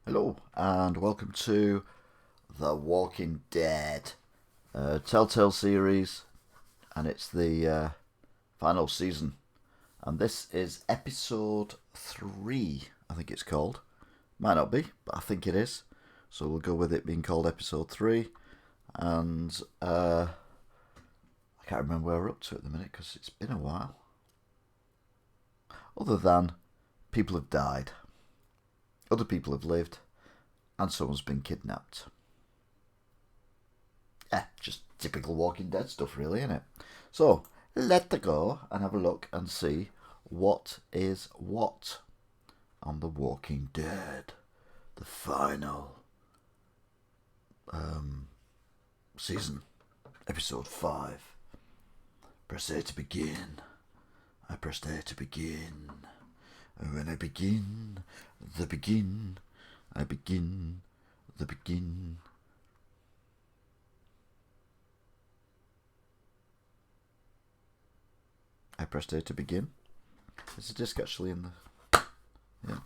Hello and welcome to The Walking Dead Telltale series, and it's the final season, and this is episode 3, I think it's called. Might not be, but I think it is, so we'll go with it being called episode 3. And I can't remember where we're up to at the minute because it's been a while, other than people have died, other people have lived, and someone's been kidnapped. Yeah, just typical Walking Dead stuff, really, isn't it? So, let's go and have a look and see what is what on The Walking Dead, the final season, episode 5. Press A to begin. I pressed A to begin. And when I begin, I begin, the begin. I pressed A to begin. There's a disc actually in the... Yeah.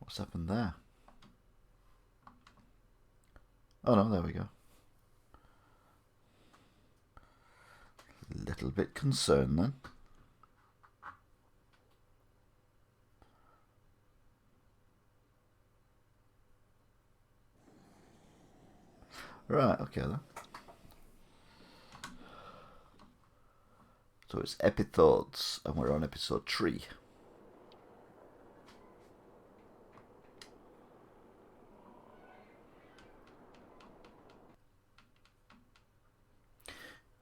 What's happened there? Oh no, there we go. A little bit concerned then. Right, okay then. So it's Epithoughts, and we're on episode 3.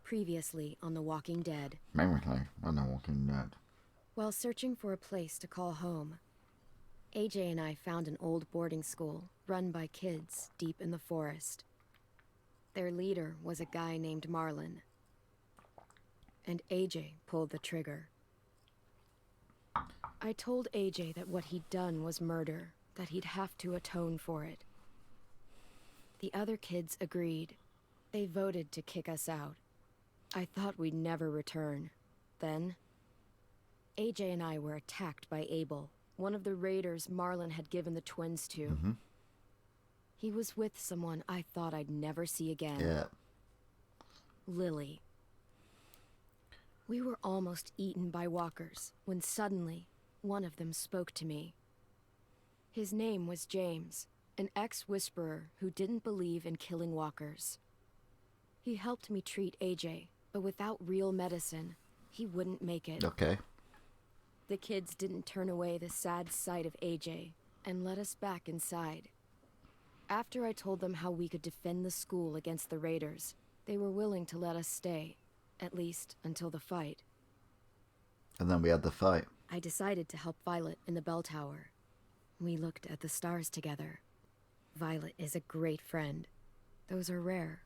Previously on The Walking Dead. Previously on The Walking Dead. While searching for a place to call home, AJ and I found an old boarding school run by kids deep in the forest. Their leader was a guy named Marlon, and AJ pulled the trigger. I told AJ that what he'd done was murder, that he'd have to atone for it. The other kids agreed. They voted to kick us out. I thought we'd never return. Then, AJ and I were attacked by Abel, one of the raiders Marlon had given the twins to. Mm-hmm. He was with someone I thought I'd never see again. Yeah. Lily. We were almost eaten by walkers when suddenly one of them spoke to me. His name was James, an ex-whisperer who didn't believe in killing walkers. He helped me treat AJ, but without real medicine, he wouldn't make it. Okay. The kids didn't turn away the sad sight of AJ and let us back inside. After I told them how we could defend the school against the raiders, they were willing to let us stay, at least until the fight. And then we had the fight. I decided to help Violet in the bell tower. We looked at the stars together. Violet is a great friend. Those are rare.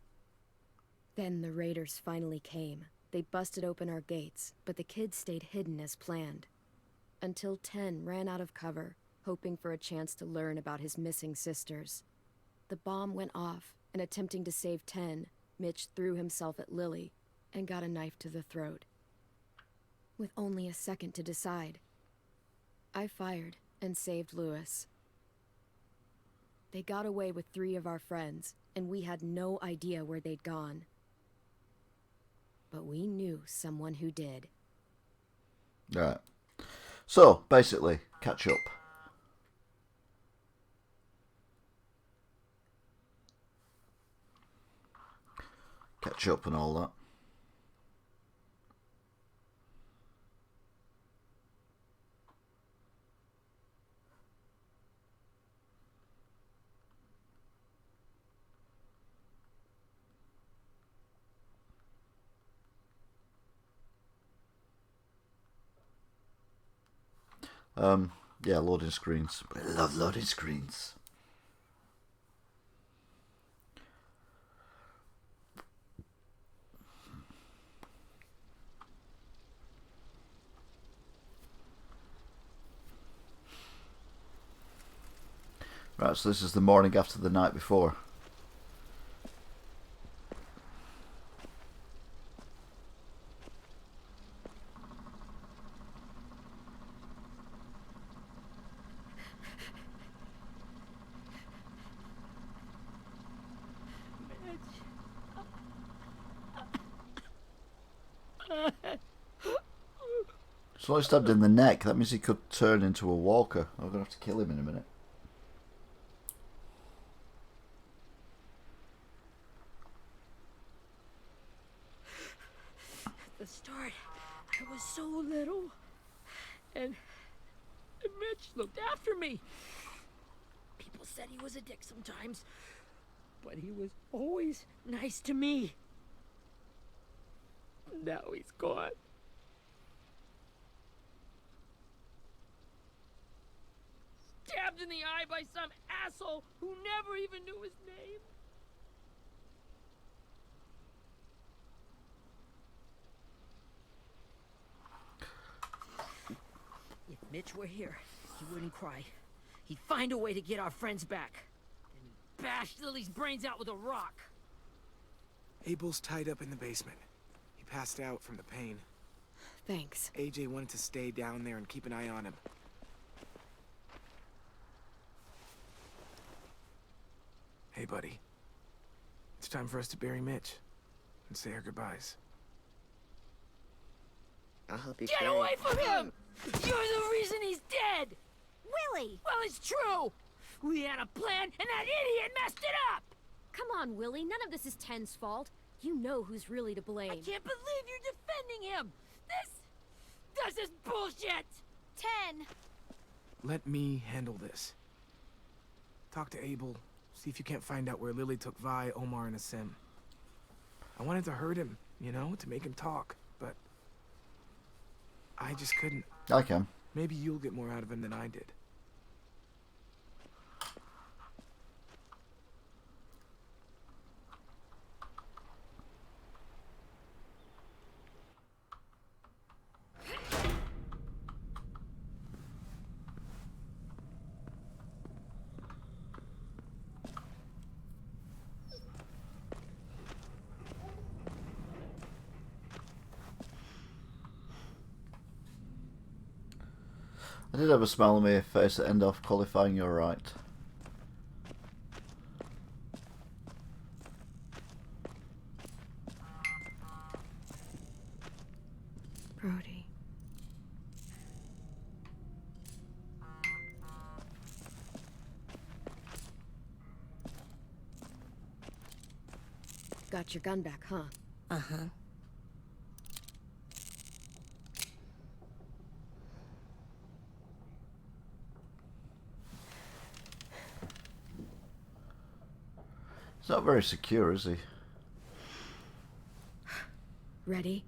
Then the raiders finally came. They busted open our gates, but the kids stayed hidden as planned. Until 10 ran out of cover, hoping for a chance to learn about his missing sisters. The bomb went off, and attempting to save 10, Mitch threw himself at Lily and got a knife to the throat. With only a second to decide, I fired and saved Lewis. They got away with 3 of our friends, and we had no idea where they'd gone. But we knew someone who did. Right. So, basically, catch up. Catch up and all that. Yeah, loading screens. I love loading screens. Right, so this is the morning after the night before. So I stabbed in the neck. That means he could turn into a walker. I'm gonna have to kill him in a minute. At the start, I was so little. And Mitch looked after me. People said he was a dick sometimes, but he was always nice to me. Now he's gone. Stabbed in the eye by some asshole who never even knew his name. If Mitch were here, he wouldn't cry. He'd find a way to get our friends back. Then he'd bash Lily's brains out with a rock. Abel's tied up in the basement. He passed out from the pain. Thanks. AJ wanted to stay down there and keep an eye on him. Hey, buddy. It's time for us to bury Mitch and say our goodbyes. I'll help you Get carry. away from him! You're the reason he's dead! Willie! Well, it's true! We had a plan, and that idiot messed it up! Come on, Willie. None of this is Ten's fault. You know who's really to blame. I can't believe you're defending him! This is bullshit! 10! Let me handle this. Talk to Abel. See if you can't find out where Lily took Vi, Omar, and Asim. I wanted to hurt him, you know, to make him talk, but I just couldn't. I can. Maybe you'll get more out of him than I did. I did have a smile on my face at end off qualifying, you're right. Brody. Got your gun back, huh? Uh-huh. He's not very secure, is he? Ready?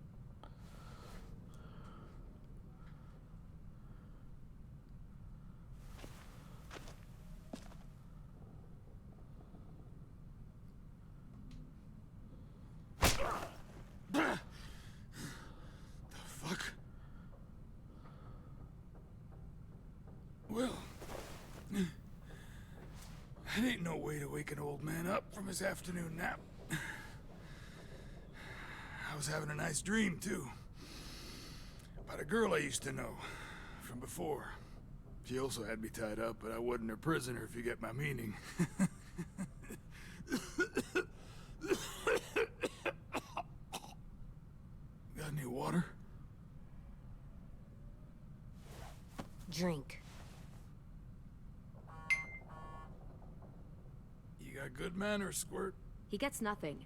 Fuck. Well, that ain't no way to wake an old man up from his afternoon nap. I was having a nice dream, too. About a girl I used to know from before. She also had me tied up, but I wasn't her prisoner, if you get my meaning. Got any water? Drink. You got good manners, Squirt. He gets nothing.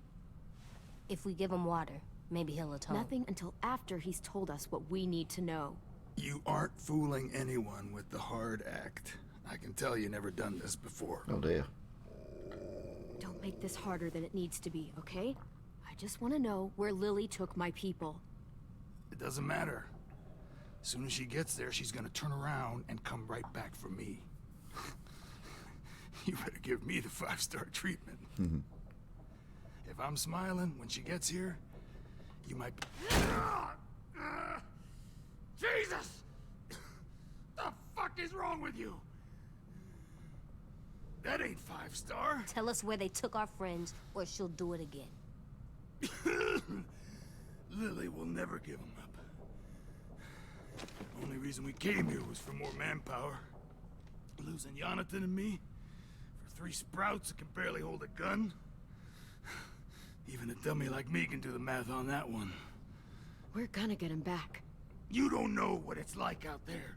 If we give him water, maybe he'll atone. Nothing until after he's told us what we need to know. You aren't fooling anyone with the hard act. I can tell you never done this before. Oh dear. Don't make this harder than it needs to be, okay? I just want to know where Lily took my people. It doesn't matter. As soon as she gets there, she's gonna turn around and come right back for me. You better give me the 5-star treatment. If I'm smiling when she gets here, you might be... Jesus! The fuck is wrong with you? That ain't 5-star. Tell us where they took our friends, or she'll do it again. Lily will never give him up. Only reason we came here was for more manpower. Losing Jonathan and me for 3 sprouts that can barely hold a gun. Even a dummy like me can do the math on that one. We're gonna get him back. You don't know what it's like out there.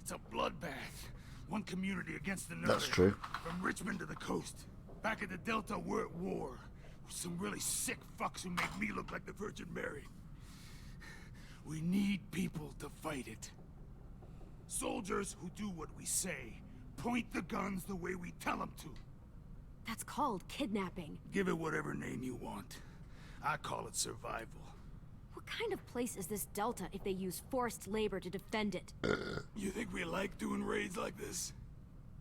It's a bloodbath. One community against another. That's true. From Richmond to the coast. Back at the Delta, we're at war. With some really sick fucks who make me look like the Virgin Mary. We need people to fight it. Soldiers who do what we say. Point the guns the way we tell them to. That's called kidnapping. Give it whatever name you want. I call it survival. What kind of place is this Delta if they use forced labor to defend it? You think we like doing raids like this?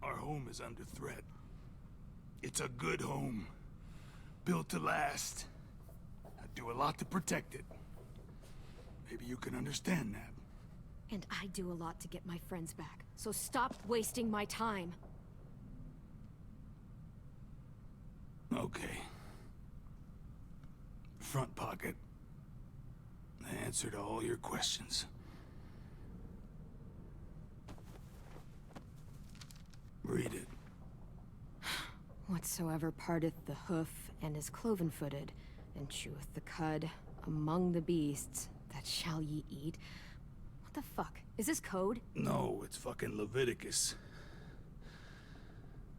Our home is under threat. It's a good home. Built to last. I do a lot to protect it. Maybe you can understand that. And I do a lot to get my friends back. So stop wasting my time. Okay. Front pocket. The answer to all your questions. Read it. Whatsoever parteth the hoof and is cloven-footed, and cheweth the cud among the beasts, that shall ye eat. What the fuck? Is this code? No, it's fucking Leviticus.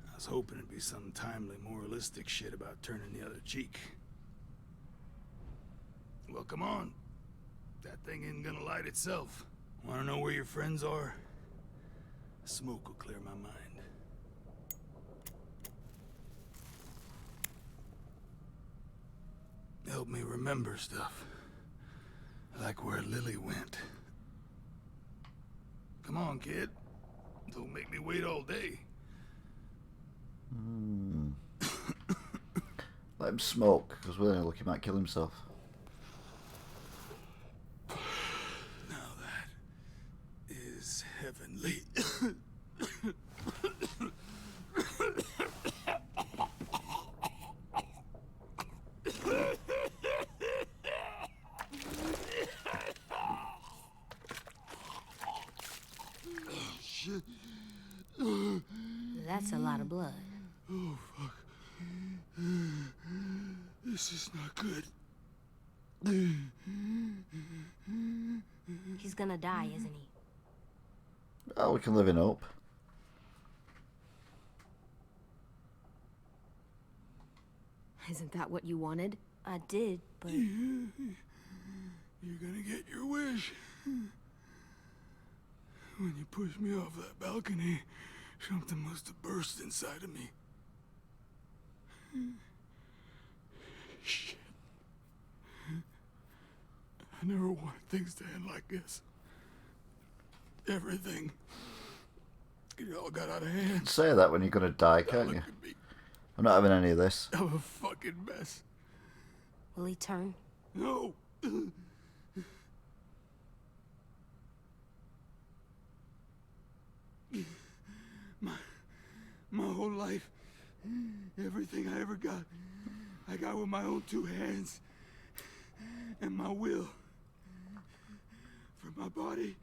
I was hoping it'd be some timely, moralistic shit about turning the other cheek. Well, come on. That thing isn't gonna light itself. Wanna know where your friends are? Smoke will clear my mind. Help me remember stuff. Like where Lily went. Come on, kid. Don't make me wait all day. Let him smoke, because we're gonna look, he might kill himself. Now that is heavenly. Shit. That's a lot of blood. Oh, fuck. This is not good. He's gonna die, isn't he? Oh, we can live in hope. Isn't that what you wanted? I did, but You're gonna get your wish. When you pushed me off that balcony, something must have burst inside of me. Shit. I never wanted things to end like this. Everything. It all got out of hand. Say that when you're gonna die, can't you? Look at me. I'm not having any of this. I'm a fucking mess. will he turn? No. My whole life, everything I ever got, I got with my own two hands and my will. For my body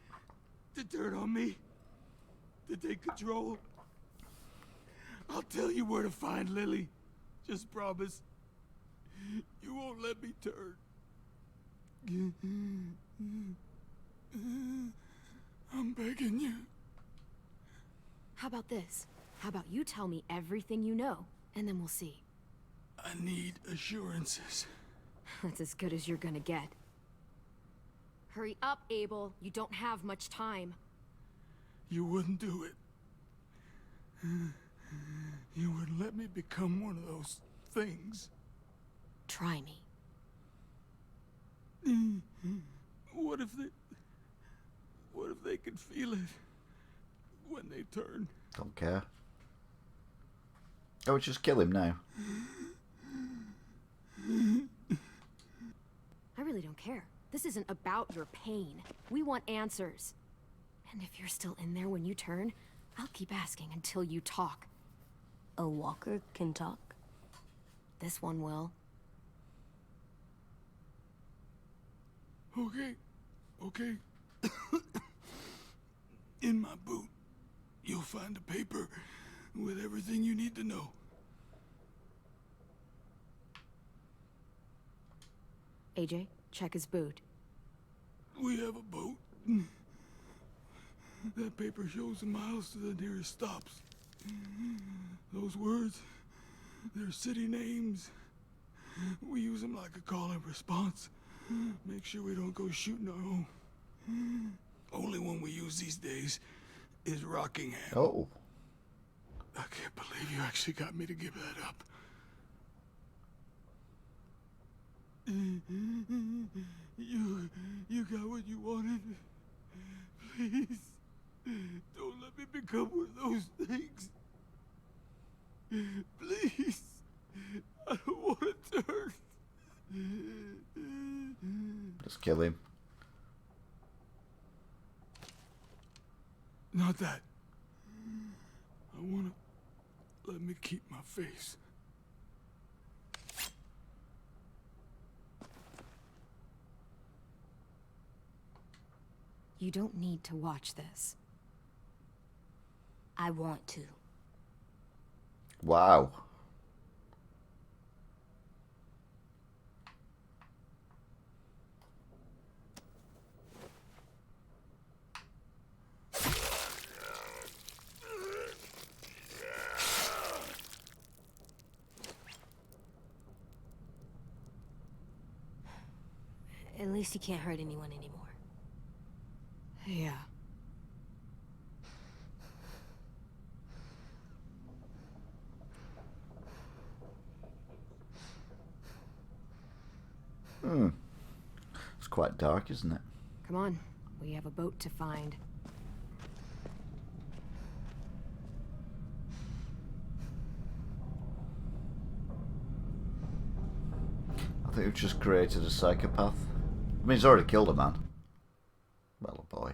to turn on me, to take control. I'll tell you where to find Lily. Just promise. You won't let me turn. I'm begging you. How about this? How about you tell me everything you know, and then we'll see. I need assurances. That's as good as you're gonna get. Hurry up, Abel. You don't have much time. You wouldn't do it. You wouldn't let me become one of those things. Try me. What if they can feel it when they turn? Don't care. Oh, just kill him now. I really don't care. This isn't about your pain. We want answers. And if you're still in there when you turn, I'll keep asking until you talk. A walker can talk? This one will. Okay. In my boot, you'll find a paper with everything you need to know. AJ, check his boot. We have a boat. That paper shows the miles to the nearest stops. Those words, they're city names. We use them like a call and response. Make sure we don't go shooting our own. Only one we use these days is Rockingham. Oh. I can't believe you actually got me to give that up. You got what you wanted. Please, don't let me become one of those things. Please, I don't want to turn. Let's kill him. Not that. I want to let me keep my face. You don't need to watch this. I want to. Wow. At least he can't hurt anyone anymore. Yeah. It's quite dark, isn't it? Come on. We have a boat to find. I think we've just created a psychopath. I mean, he's already killed a man. Well, a boy.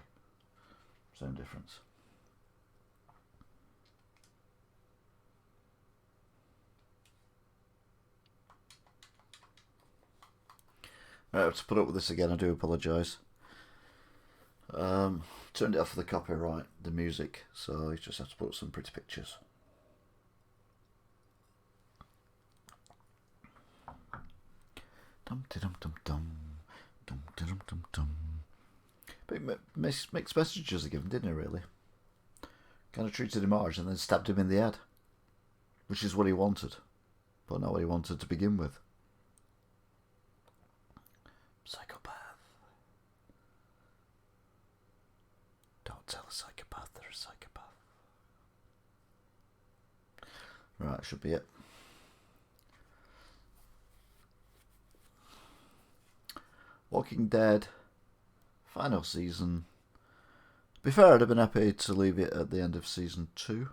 Same difference. Right, I have to put up with this again. I do apologise. Turned it off for the copyright, the music, so you just have to put up some pretty pictures. Dum dum dum dum dum dum dum dum. But mixed messages are given, didn't he? Really, kind of treated him harsh and then stabbed him in the head, which is what he wanted, but not what he wanted to begin with. Psychopath. Don't tell a psychopath they're a psychopath. Right, should be it. Walking Dead, final season. To be fair, I'd have been happy to leave it at the end of season 2.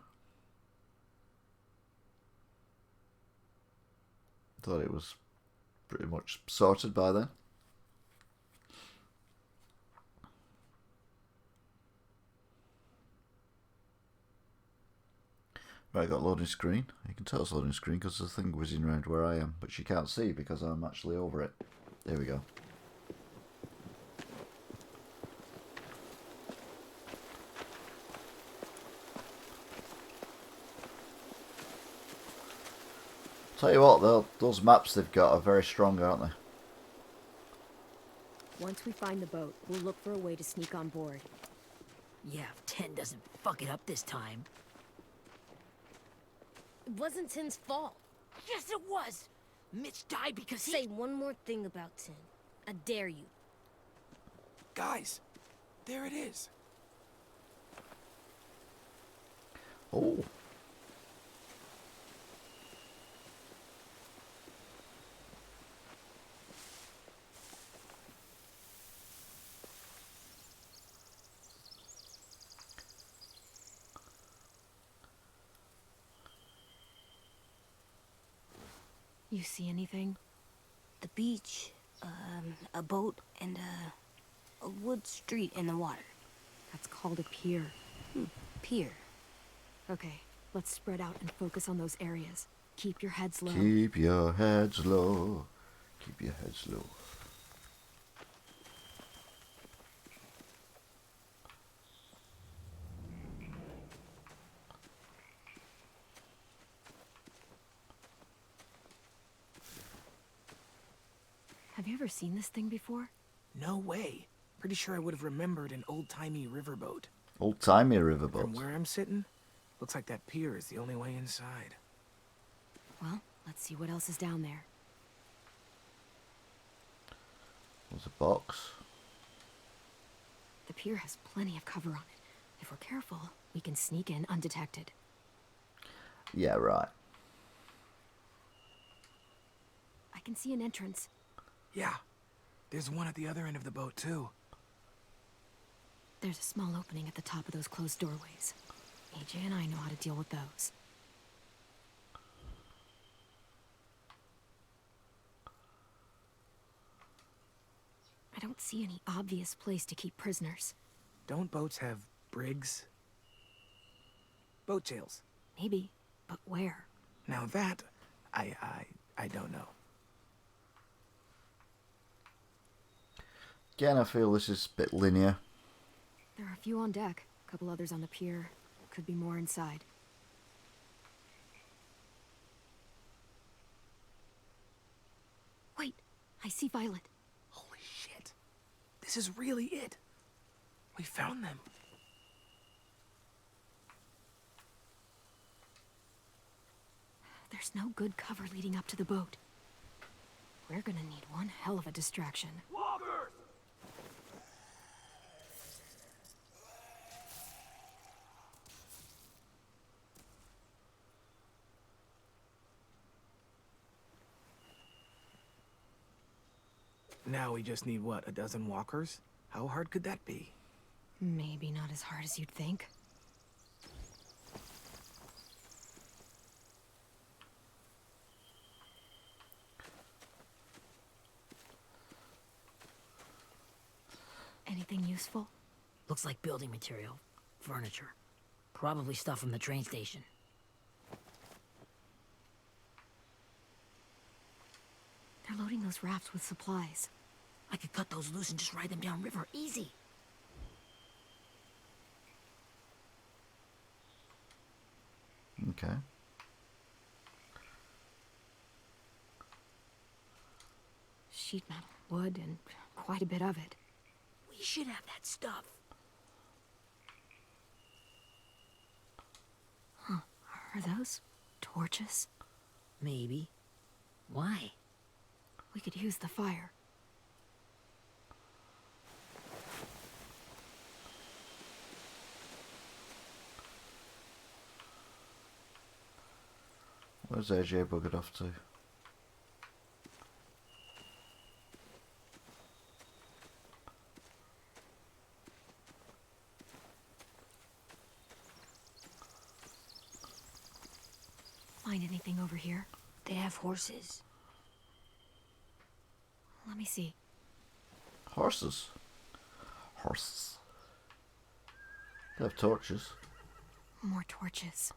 Thought it was pretty much sorted by then. Right, I got loading screen. You can tell it's loading screen because there's a thing whizzing around where I am, but you can't see because I'm actually over it. There we go. Tell you what, those maps they've got are very strong, aren't they? Once we find the boat, we'll look for a way to sneak on board. Yeah, if 10 doesn't fuck it up this time. It wasn't Tin's fault. Yes, it was! Mitch died because he... Say one more thing about Tin. I dare you. Guys, there it is. Oh. You see anything? The beach, a boat, and a wood street in the water. That's called a pier. Pier. Okay, let's spread out and focus on those areas. Keep your heads low. Keep your heads low. Keep your heads low. Have you ever seen this thing before? No way. Pretty sure I would have remembered an old-timey riverboat. Old-timey From riverboat. where I'm sitting, looks like that pier is the only way inside. Well, let's see what else is down there. There's a box. The pier has plenty of cover on it. If we're careful, we can sneak in undetected. Yeah, right. I can see an entrance. Yeah, there's one at the other end of the boat, too. There's a small opening at the top of those closed doorways. AJ and I know how to deal with those. I don't see any obvious place to keep prisoners. Don't boats have brigs? Boat jails. Maybe, but where? Now that, I don't know. Again, I feel this is a bit linear. There are a few on deck, a couple others on the pier. Could be more inside. Wait, I see Violet. Holy shit. This is really it. We found them. There's no good cover leading up to the boat. We're gonna need one hell of a distraction. Walkers! Now we just need, what, a dozen walkers? How hard could that be? Maybe not as hard as you'd think. Anything useful? Looks like building material. Furniture. Probably stuff from the train station. They're loading those rafts with supplies. I could cut those loose and just ride them downriver. Easy. Okay. Sheet metal, wood, and quite a bit of it. We should have that stuff. Huh. Are those torches? Maybe. Why? We could use the fire. Where's AJ buggered off to? Find anything over here? They have horses. Let me see. Horses. Horses. They have torches. More torches.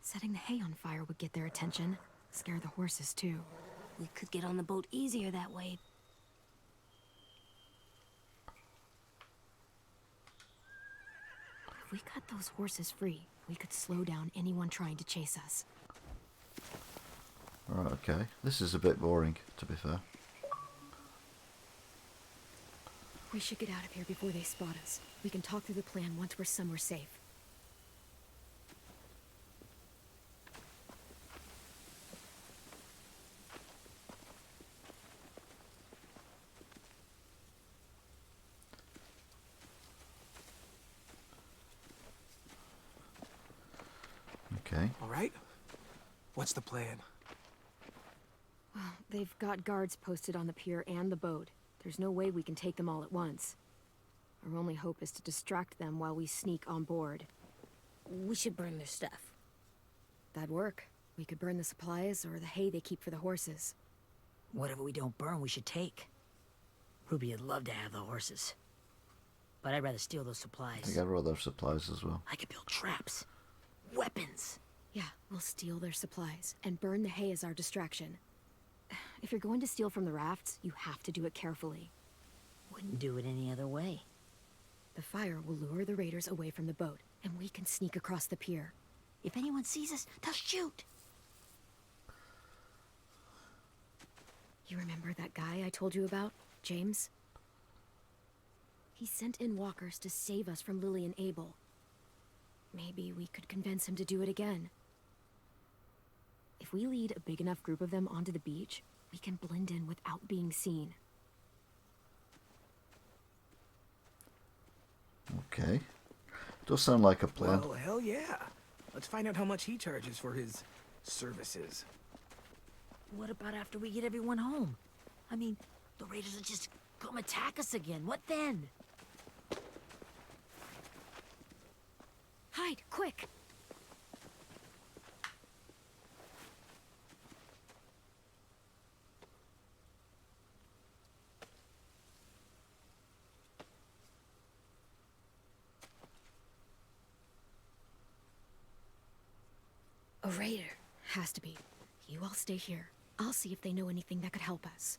Setting the hay on fire would get their attention. Scare the horses, too. We could get on the boat easier that way. If we cut those horses free, we could slow down anyone trying to chase us. Right, okay. This is a bit boring, to be fair. We should get out of here before they spot us. We can talk through the plan once we're somewhere safe. Okay. All right? What's the plan? Well, they've got guards posted on the pier and the boat. There's no way we can take them all at once. Our only hope is to distract them while we sneak on board. We should burn their stuff. That'd work. We could burn the supplies or the hay they keep for the horses. Whatever we don't burn, we should take. Ruby would love to have the horses. But I'd rather steal those I supplies. think I've got other supplies as well. I could build traps. Weapons. Yeah, we'll steal their supplies and burn the hay as our distraction. If you're going to steal from the rafts, you have to do it carefully. Wouldn't do it any other way. The fire will lure the raiders away from the boat, and we can sneak across the pier. If anyone sees us, they'll shoot. You remember that guy I told you about, James? He sent in walkers to save us from Lily and Abel. Maybe we could convince him to do it again. If we lead a big enough group of them onto the beach, we can blend in without being seen. Okay. Does sound like a plan. Well, hell yeah. Let's find out how much he charges for his services. What about after we get everyone home? I mean, the raiders will just come attack us again. What then? Hide, quick! A raider. Has to be. You all stay here. I'll see if they know anything that could help us.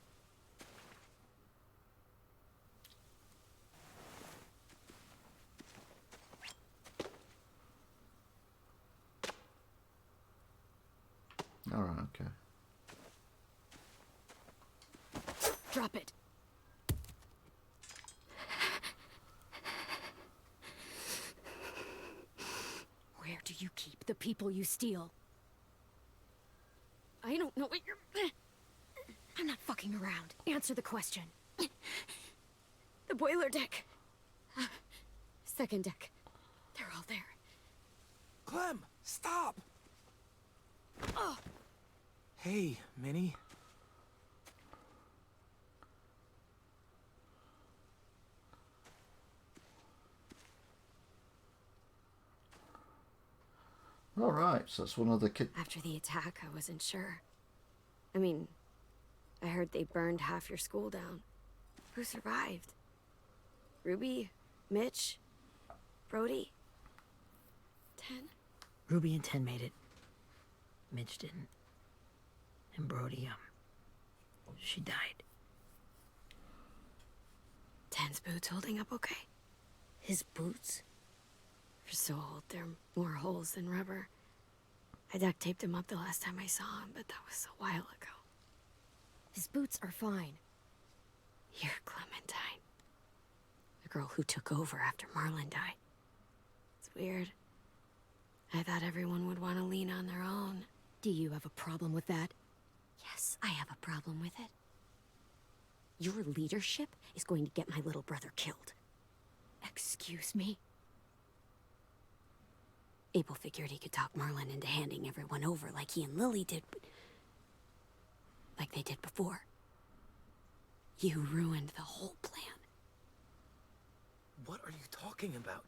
Alright, okay. Drop it. Where do you keep the people you steal? I don't know what you're... I'm not fucking around. Answer the question. The boiler deck. Second deck. They're all there. Clem, stop! Oh. Hey, Minnie. Alright, so that's one of the kid. After the attack, I wasn't sure. I mean, I heard they burned half your school down. Who survived? Ruby? Mitch? Brody? 10? Ruby and 10 made it. Mitch didn't. And Brody, she died. 10's boots holding up okay? His boots? They're so old, there are more holes than rubber. I duct taped him up the last time I saw him, but that was a while ago. His boots are fine. You're Clementine. The girl who took over after Marlon died. It's weird. I thought everyone would want to lean on their own. Do you have a problem with that? Yes, I have a problem with it. Your leadership is going to get my little brother killed. Excuse me? Abel figured he could talk Marlon into handing everyone over like he and Lily did, but... like they did before. You ruined the whole plan. What are you talking about?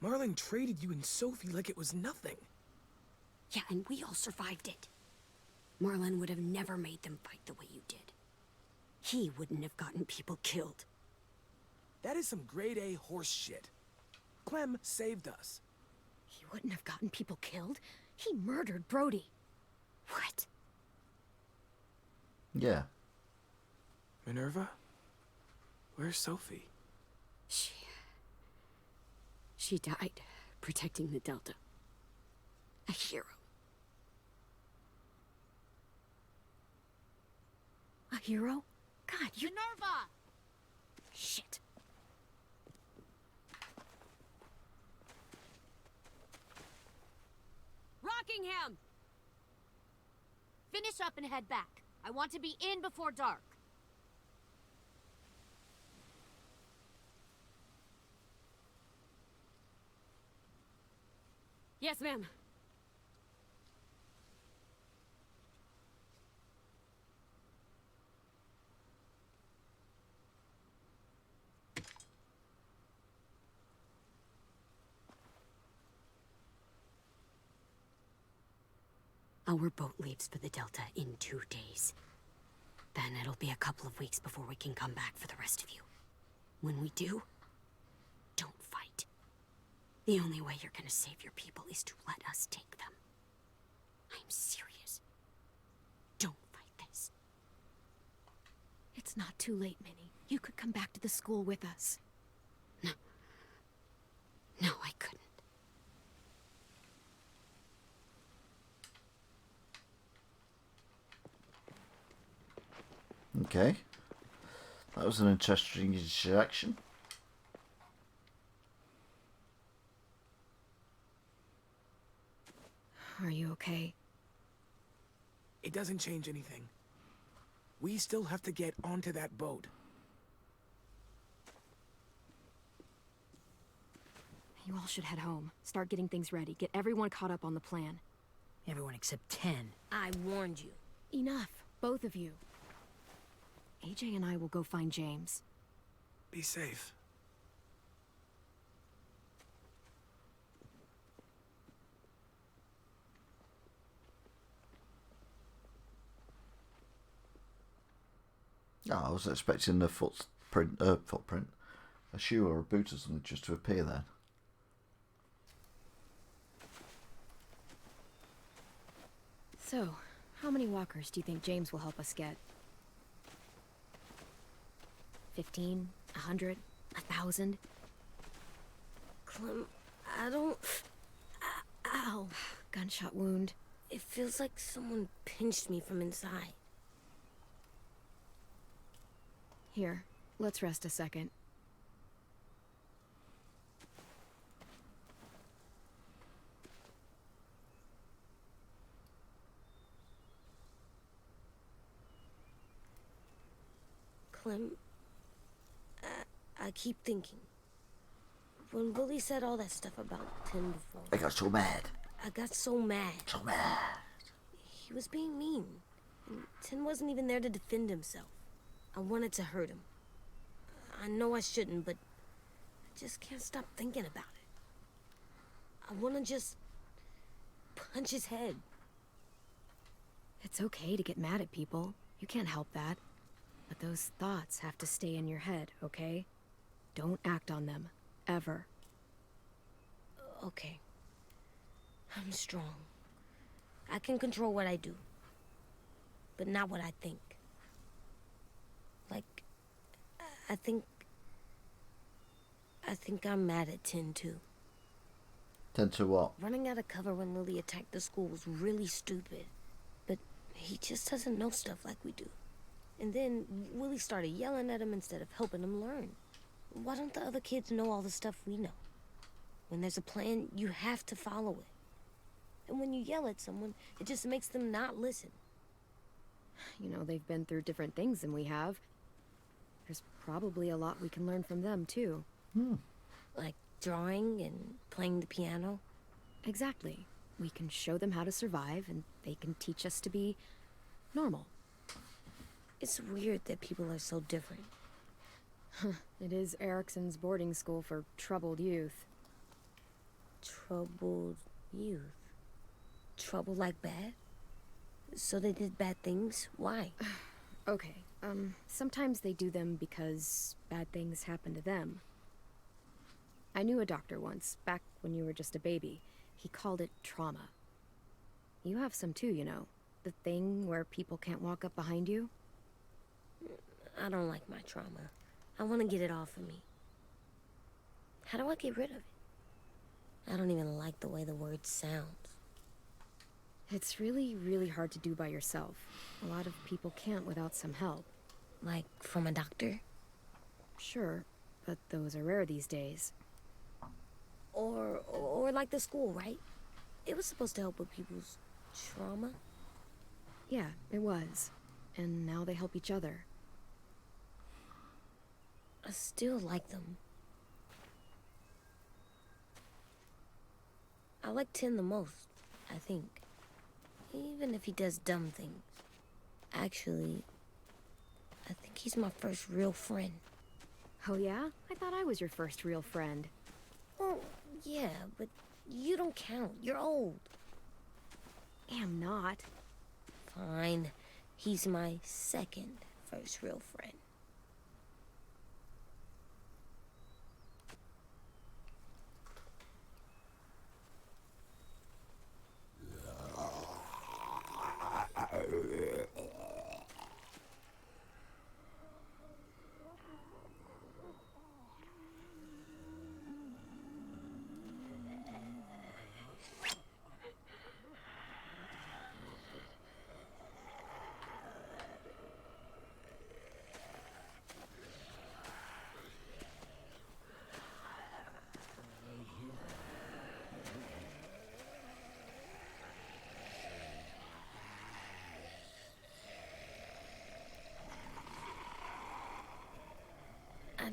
Marlon traded you and Sophie like it was nothing. Yeah, and we all survived it. Marlon would have never made them fight the way you did. He wouldn't have gotten people killed. That is some grade A horse shit. Clem saved us. He wouldn't have gotten people killed. He murdered Brody. What? Yeah. Minerva? Where's Sophie? She died protecting the Delta. A hero. A hero? God, you... Minerva! Shit. Rockingham! Finish up and head back. I want to be in before dark. Yes, ma'am. Our boat leaves for the Delta in 2 days. Then it'll be a couple of weeks before we can come back for the rest of you. When we do, don't fight. The only way you're gonna save your people is to let us take them. I'm serious. Don't fight this. It's not too late, Minnie. You could come back to the school with us. No. No, I couldn't. Okay. That was an interesting interaction. Are you okay? It doesn't change anything. We still have to get onto that boat. You all should head home. Start getting things ready. Get everyone caught up on the plan. Everyone except 10. I warned you. Enough, both of you. AJ and I will go find James. Be safe. Oh, I was expecting a footprint, a shoe or a boot or something just to appear there. So, how many walkers do you think James will help us get? 15? 100? 1,000? Clem, I don't... Ow. Gunshot wound. It feels like someone pinched me from inside. Here, let's rest a second. Clem, I keep thinking. When Willie said all that stuff about Tim before, I got so mad. I got so mad. So mad. He was being mean. And Tim wasn't even there to defend himself. I wanted to hurt him. I know I shouldn't, but I just can't stop thinking about it. I want to just punch his head. It's okay to get mad at people. You can't help that. But those thoughts have to stay in your head, okay? Don't act on them. Ever. Okay. I'm strong. I can control what I do. But not what I think. Like, I think I'm mad at Tin, too. 10 to what? Running out of cover when Lily attacked the school was really stupid. But he just doesn't know stuff like we do. And then Willie started yelling at him instead of helping him learn. Why don't the other kids know all the stuff we know? When there's a plan, you have to follow it. And when you yell at someone, it just makes them not listen. You know, they've been through different things than we have. There's probably a lot we can learn from them, too. Like drawing and playing the piano. Exactly. We can show them how to survive, and they can teach us to be normal. It's weird that people are so different. It is Erickson's boarding school for troubled youth. Troubled youth. Trouble like bad? So they did bad things? Why? Okay, sometimes they do them because bad things happen to them. I knew a doctor once, back when you were just a baby. He called it trauma. You have some too, you know. The thing where people can't walk up behind you. I don't like my trauma. I want to get it off of me. How do I get rid of it? I don't even like the way the word sounds. It's really, really hard to do by yourself. A lot of people can't without some help. Like from a doctor? Sure, but those are rare these days. Or like the school, right? It was supposed to help with people's trauma. Yeah, it was. And now they help each other. I still like them. I like Tin the most, I think. Even if he does dumb things. Actually, I think he's my first real friend. Oh yeah? I thought I was your first real friend. Well, yeah, but you don't count. You're old. Am not. Fine. He's my second first real friend.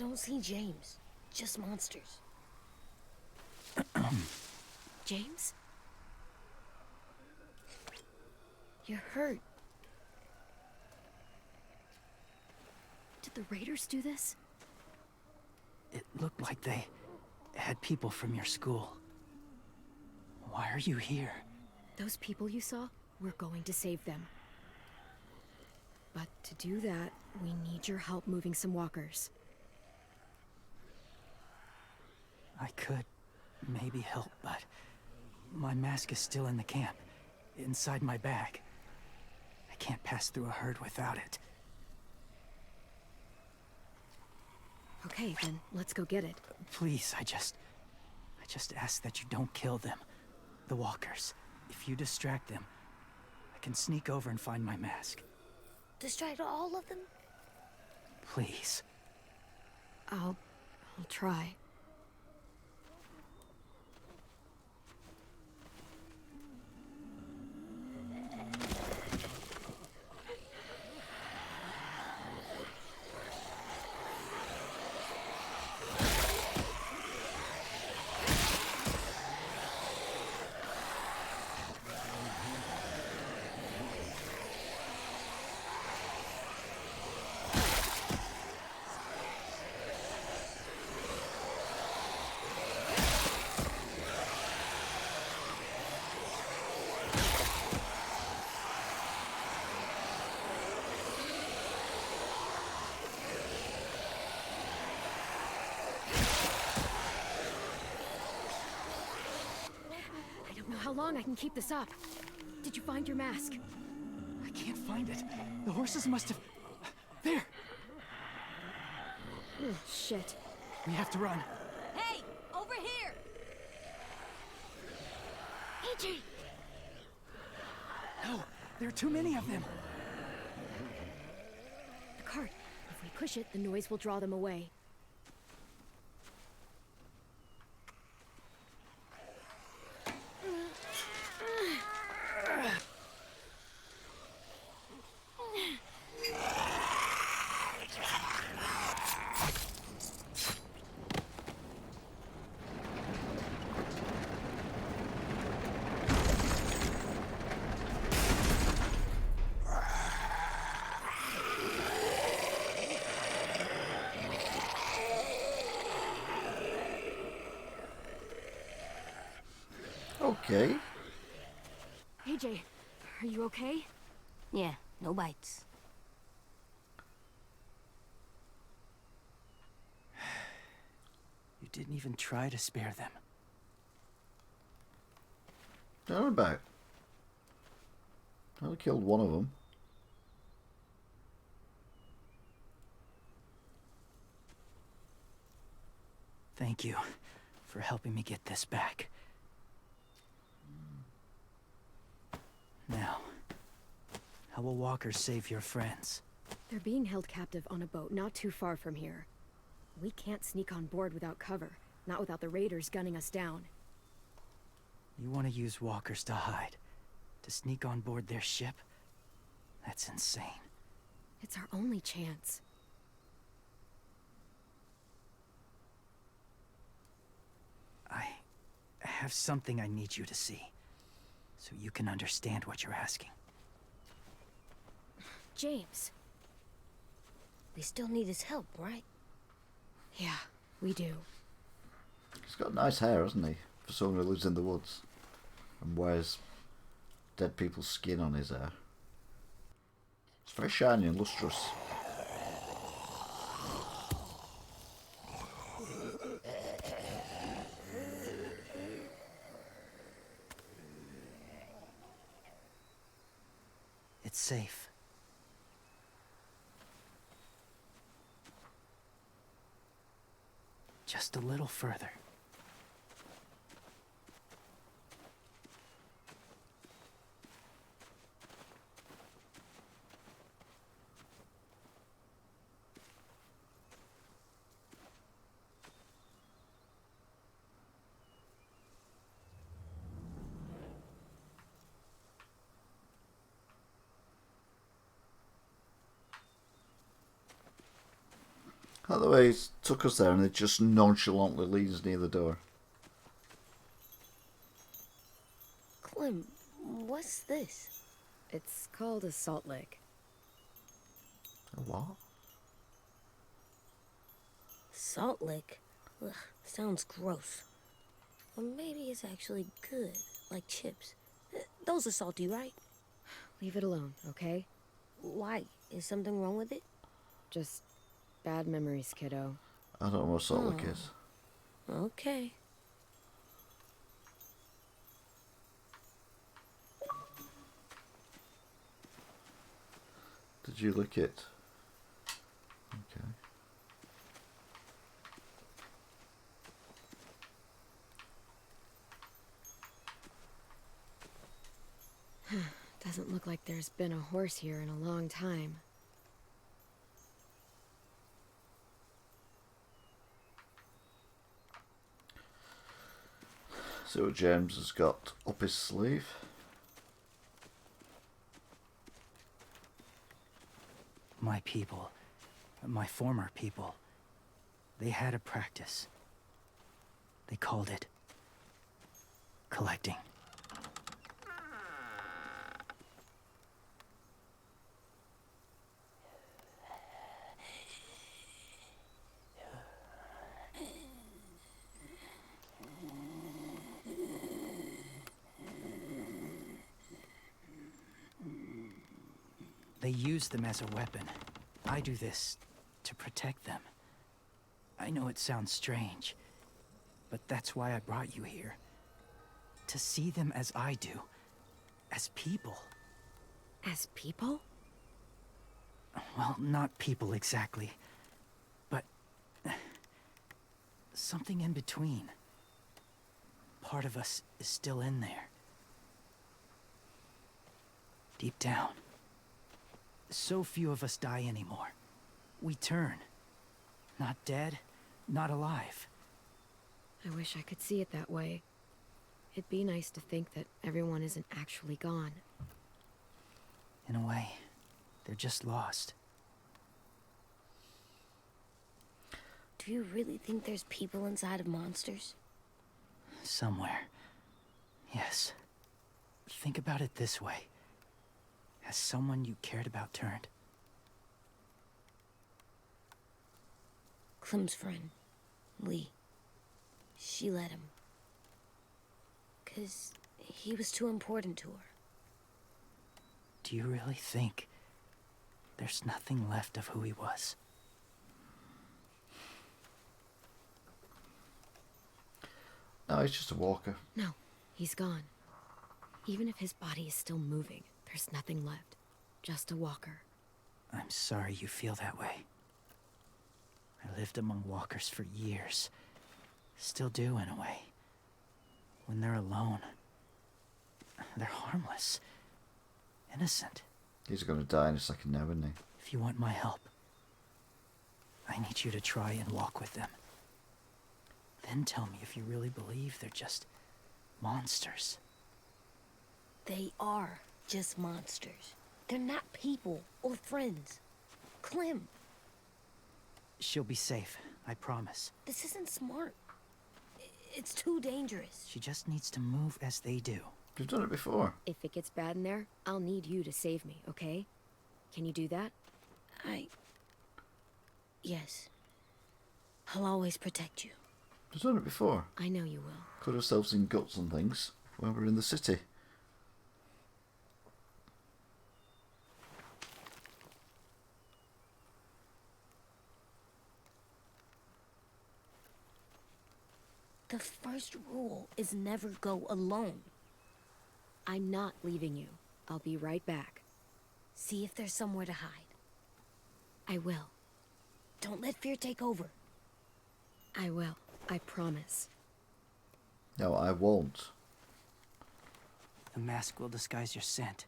don't see James. Just monsters. James? You're hurt. Did the raiders do this? It looked like they had people from your school. Why are you here? Those people you saw, we're going to save them. But to do that, we need your help moving some walkers. I could maybe help, but my mask is still in the camp, inside my bag. I can't pass through a herd without it. Okay, then let's go get it. Please, I just ask that you don't kill them. The walkers. If you distract them, I can sneak over and find my mask. Distract all of them? Please. I'll try. I don't know how long I can keep this up. Did you find your mask? I can't find it. The horses must have... There! Shit. We have to run. Hey, over here! AJ! No, there are too many of them. The cart. If we push it, the noise will draw them away. Okay. AJ, are you okay? Yeah, no bites. You didn't even try to spare them. What about? I killed one of them. Thank you for helping me get this back. Now, how will walkers save your friends? They're being held captive on a boat not too far from here. We can't sneak on board without cover, not without the raiders gunning us down. You want to use walkers to hide? To sneak on board their ship? That's insane. It's our only chance. I have something I need you to see, so you can understand what you're asking. James. We still need his help, right? Yeah, we do. He's got nice hair, hasn't he? For someone who lives in the woods and wears dead people's skin on his hair. It's very shiny and lustrous. It's safe. Just a little further. By the way, he took us there and it just nonchalantly leaves near the door. Clem, what's this? It's called a salt lick. A what? Salt lick? Ugh, sounds gross. Or maybe it's actually good, like chips. Those are salty, right? Leave it alone, okay? Why? Is something wrong with it? Just bad memories, kiddo. I don't know what salt lick is. Okay. Did you lick it? Okay. Doesn't look like there's been a horse here in a long time. See what James has got up his sleeve. My people, my former people, they had a practice. They called it collecting. They use them as a weapon. I do this to protect them. I know it sounds strange, but that's why I brought you here. To see them as I do. As people. As people? Well, not people exactly, but something in between. Part of us is still in there. Deep down. So few of us die anymore. We turn. Not dead, not alive. I wish I could see it that way. It'd be nice to think that everyone isn't actually gone. In a way, they're just lost. Do you really think there's people inside of monsters? Somewhere. Yes. Think about it this way. Has someone you cared about turned? Clem's friend, Lee. She let him. 'Cause he was too important to her. Do you really think there's nothing left of who he was? No, he's just a walker. No, he's gone. Even if his body is still moving, there's nothing left. Just a walker. I'm sorry you feel that way. I lived among walkers for years. Still do, in a way. When they're alone, they're harmless. Innocent. He's going to die in a second now, isn't he? If you want my help, I need you to try and walk with them. Then tell me if you really believe they're just monsters. They are just monsters. They're not people or friends. Clem, She'll be safe, I promise. this isn't smart. It's too dangerous. She just needs to move as they do. You've done it before. If it gets bad in there, I'll need you to save me, okay? Can you do that? Yes. I'll always protect you. You've done it before. I know you will. Cut ourselves in guts and things when we're in the city. The first rule is never go alone. I'm not leaving you. I'll be right back. See if there's somewhere to hide. I will. Don't let fear take over. I will. I promise. No, I won't. The mask will disguise your scent,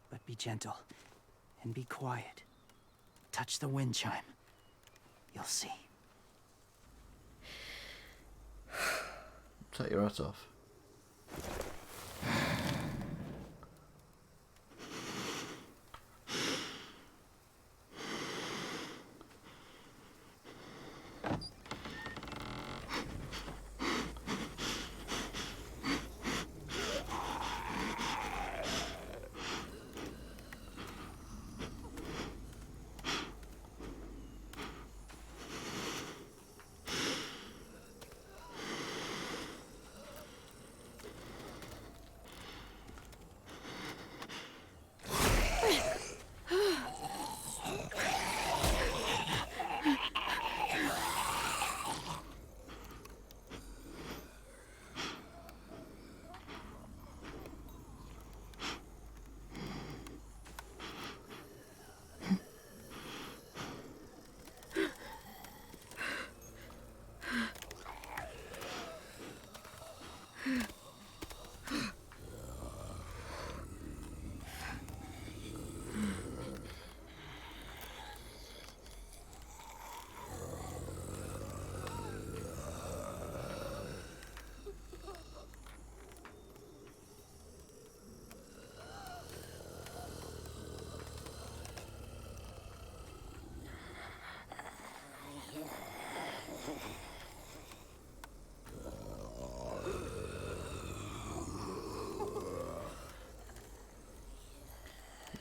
but be gentle and be quiet. Touch the wind chime. You'll see. Take your hat off.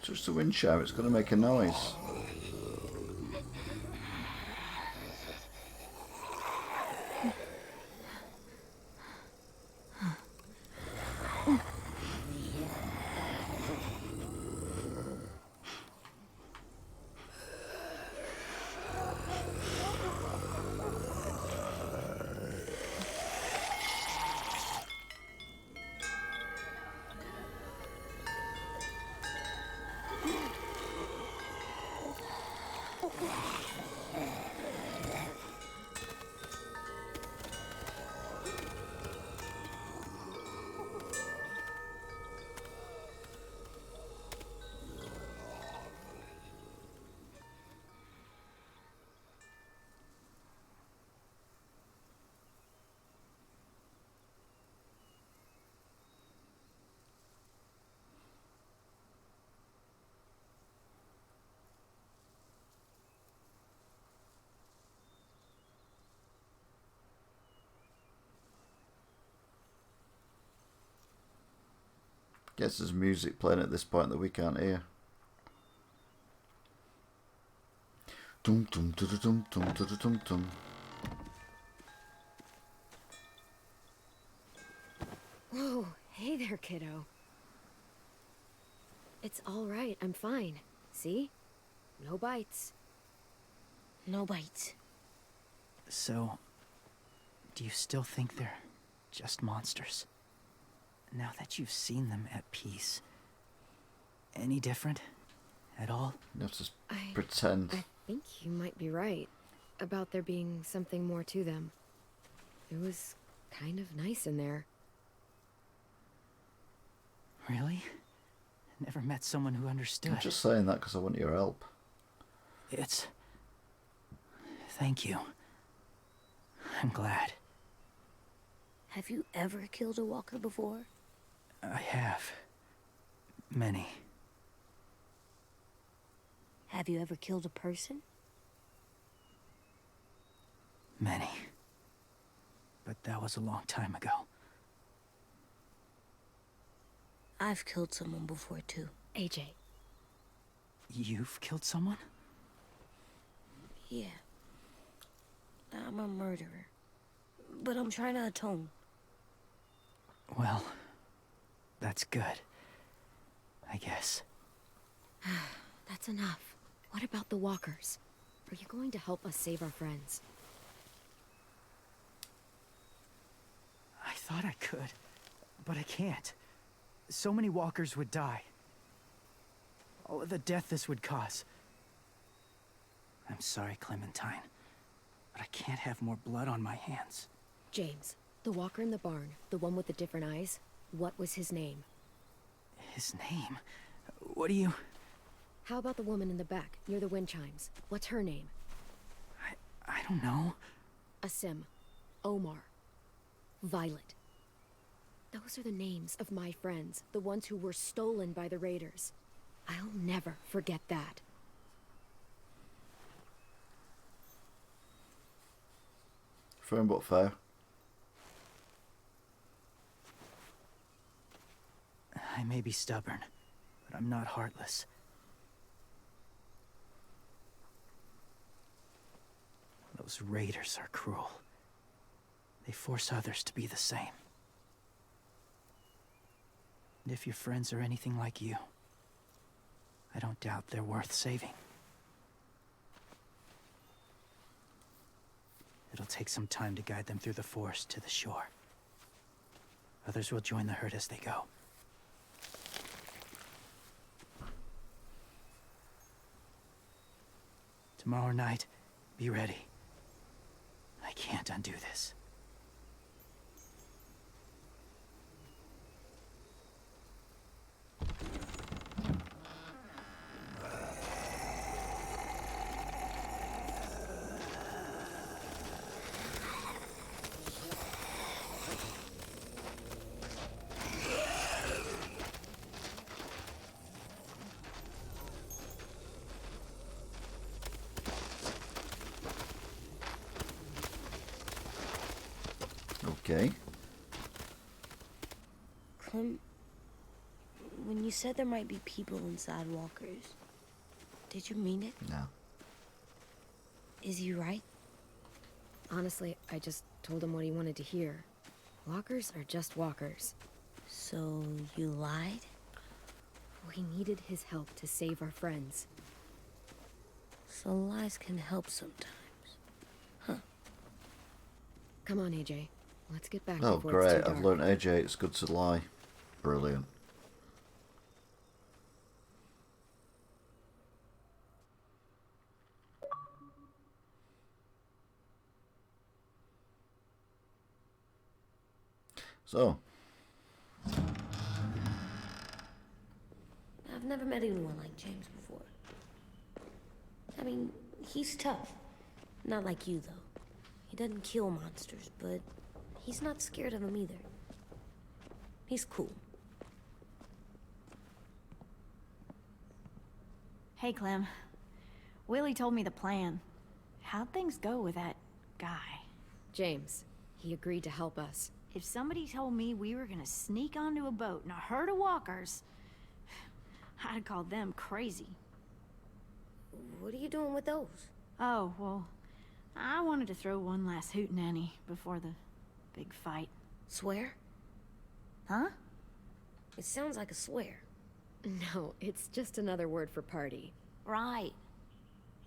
Touch the wind chime, it's going to make a noise. Guess there's music playing at this point that we can't hear. Dum dum dum dum dum dum dum dum. Whoa, hey there, kiddo. It's all right, I'm fine. See? No bites. No bites. So, do you still think they're just monsters? Now that you've seen them at peace, any different at all? You have to pretend. I think you might be right about there being something more to them. It was kind of nice in there. Really? Never met someone who understood. I'm just saying that because I want your help. It's... Thank you. I'm glad. Have you ever killed a walker before? I have. Many. Have you ever killed a person? Many. But that was a long time ago. I've killed someone before, too. AJ. You've killed someone? Yeah. I'm a murderer. But I'm trying to atone. Well, that's good. I guess. That's enough. What about the walkers? Are you going to help us save our friends? I thought I could, but I can't. So many walkers would die. All of the death this would cause. I'm sorry, Clementine, but I can't have more blood on my hands. James, the walker in the barn, the one with the different eyes, what was his name? His name? What do you... How about the woman in the back, near the wind chimes? What's her name? I don't know. Asim, Omar, Violet. Those are the names of my friends, the ones who were stolen by the raiders. I'll never forget that. Firm but fair. I may be stubborn, but I'm not heartless. Those raiders are cruel. They force others to be the same. And if your friends are anything like you, I don't doubt they're worth saving. It'll take some time to guide them through the forest to the shore. Others will join the herd as they go. Tomorrow night, be ready. I can't undo this. Okay. Clem... when you said there might be people inside walkers, did you mean it? No. Is he right? Honestly, I just told him what he wanted to hear. Walkers are just walkers. So you lied? We needed his help to save our friends. So lies can help sometimes. Come on, AJ. Let's get back Oh, before it's great. too I've dark. learned AJ, it's good to lie. Brilliant. So, I've never met anyone like James before. I mean, he's tough. Not like you, though. He doesn't kill monsters, but he's not scared of them either. He's cool. Hey, Clem. Willie told me the plan. How'd things go with that guy? James, he agreed to help us. If somebody told me we were gonna sneak onto a boat in a herd of walkers, I'd call them crazy. What are you doing with those? Oh, well, I wanted to throw one last hootenanny before the big fight. Swear? Huh? It sounds like a swear. No, it's just another word for party. Right.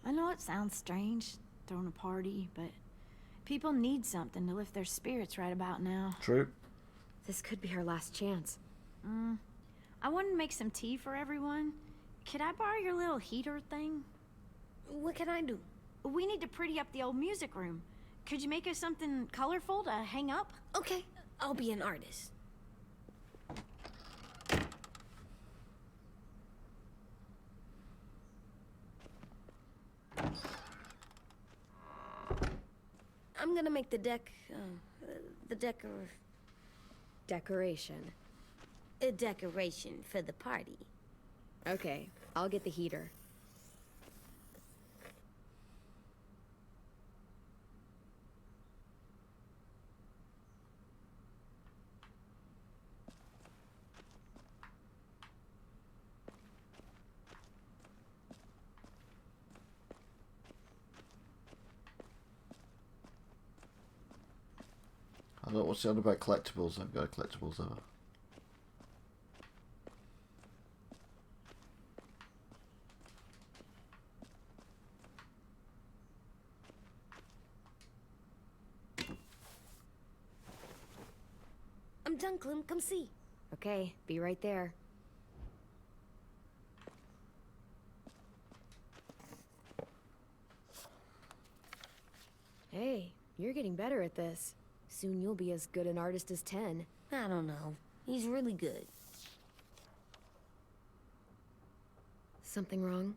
I know it sounds strange, throwing a party, but people need something to lift their spirits right about now. true. This could be our last chance. I wanted to make some tea for everyone. Could I borrow your little heater thing? What can I do? We need to pretty up the old music room. Could you make us something colorful to hang up? Okay, I'll be an artist. I'm gonna make the Decoration. a decoration for the party. Okay, I'll get the heater. I don't know what's the other about collectibles. I haven't got collectibles ever. I'm done, Clem. Come see. Okay, be right there. Hey, you're getting better at this. Soon you'll be as good an artist as 10. I don't know. He's really good. Something wrong?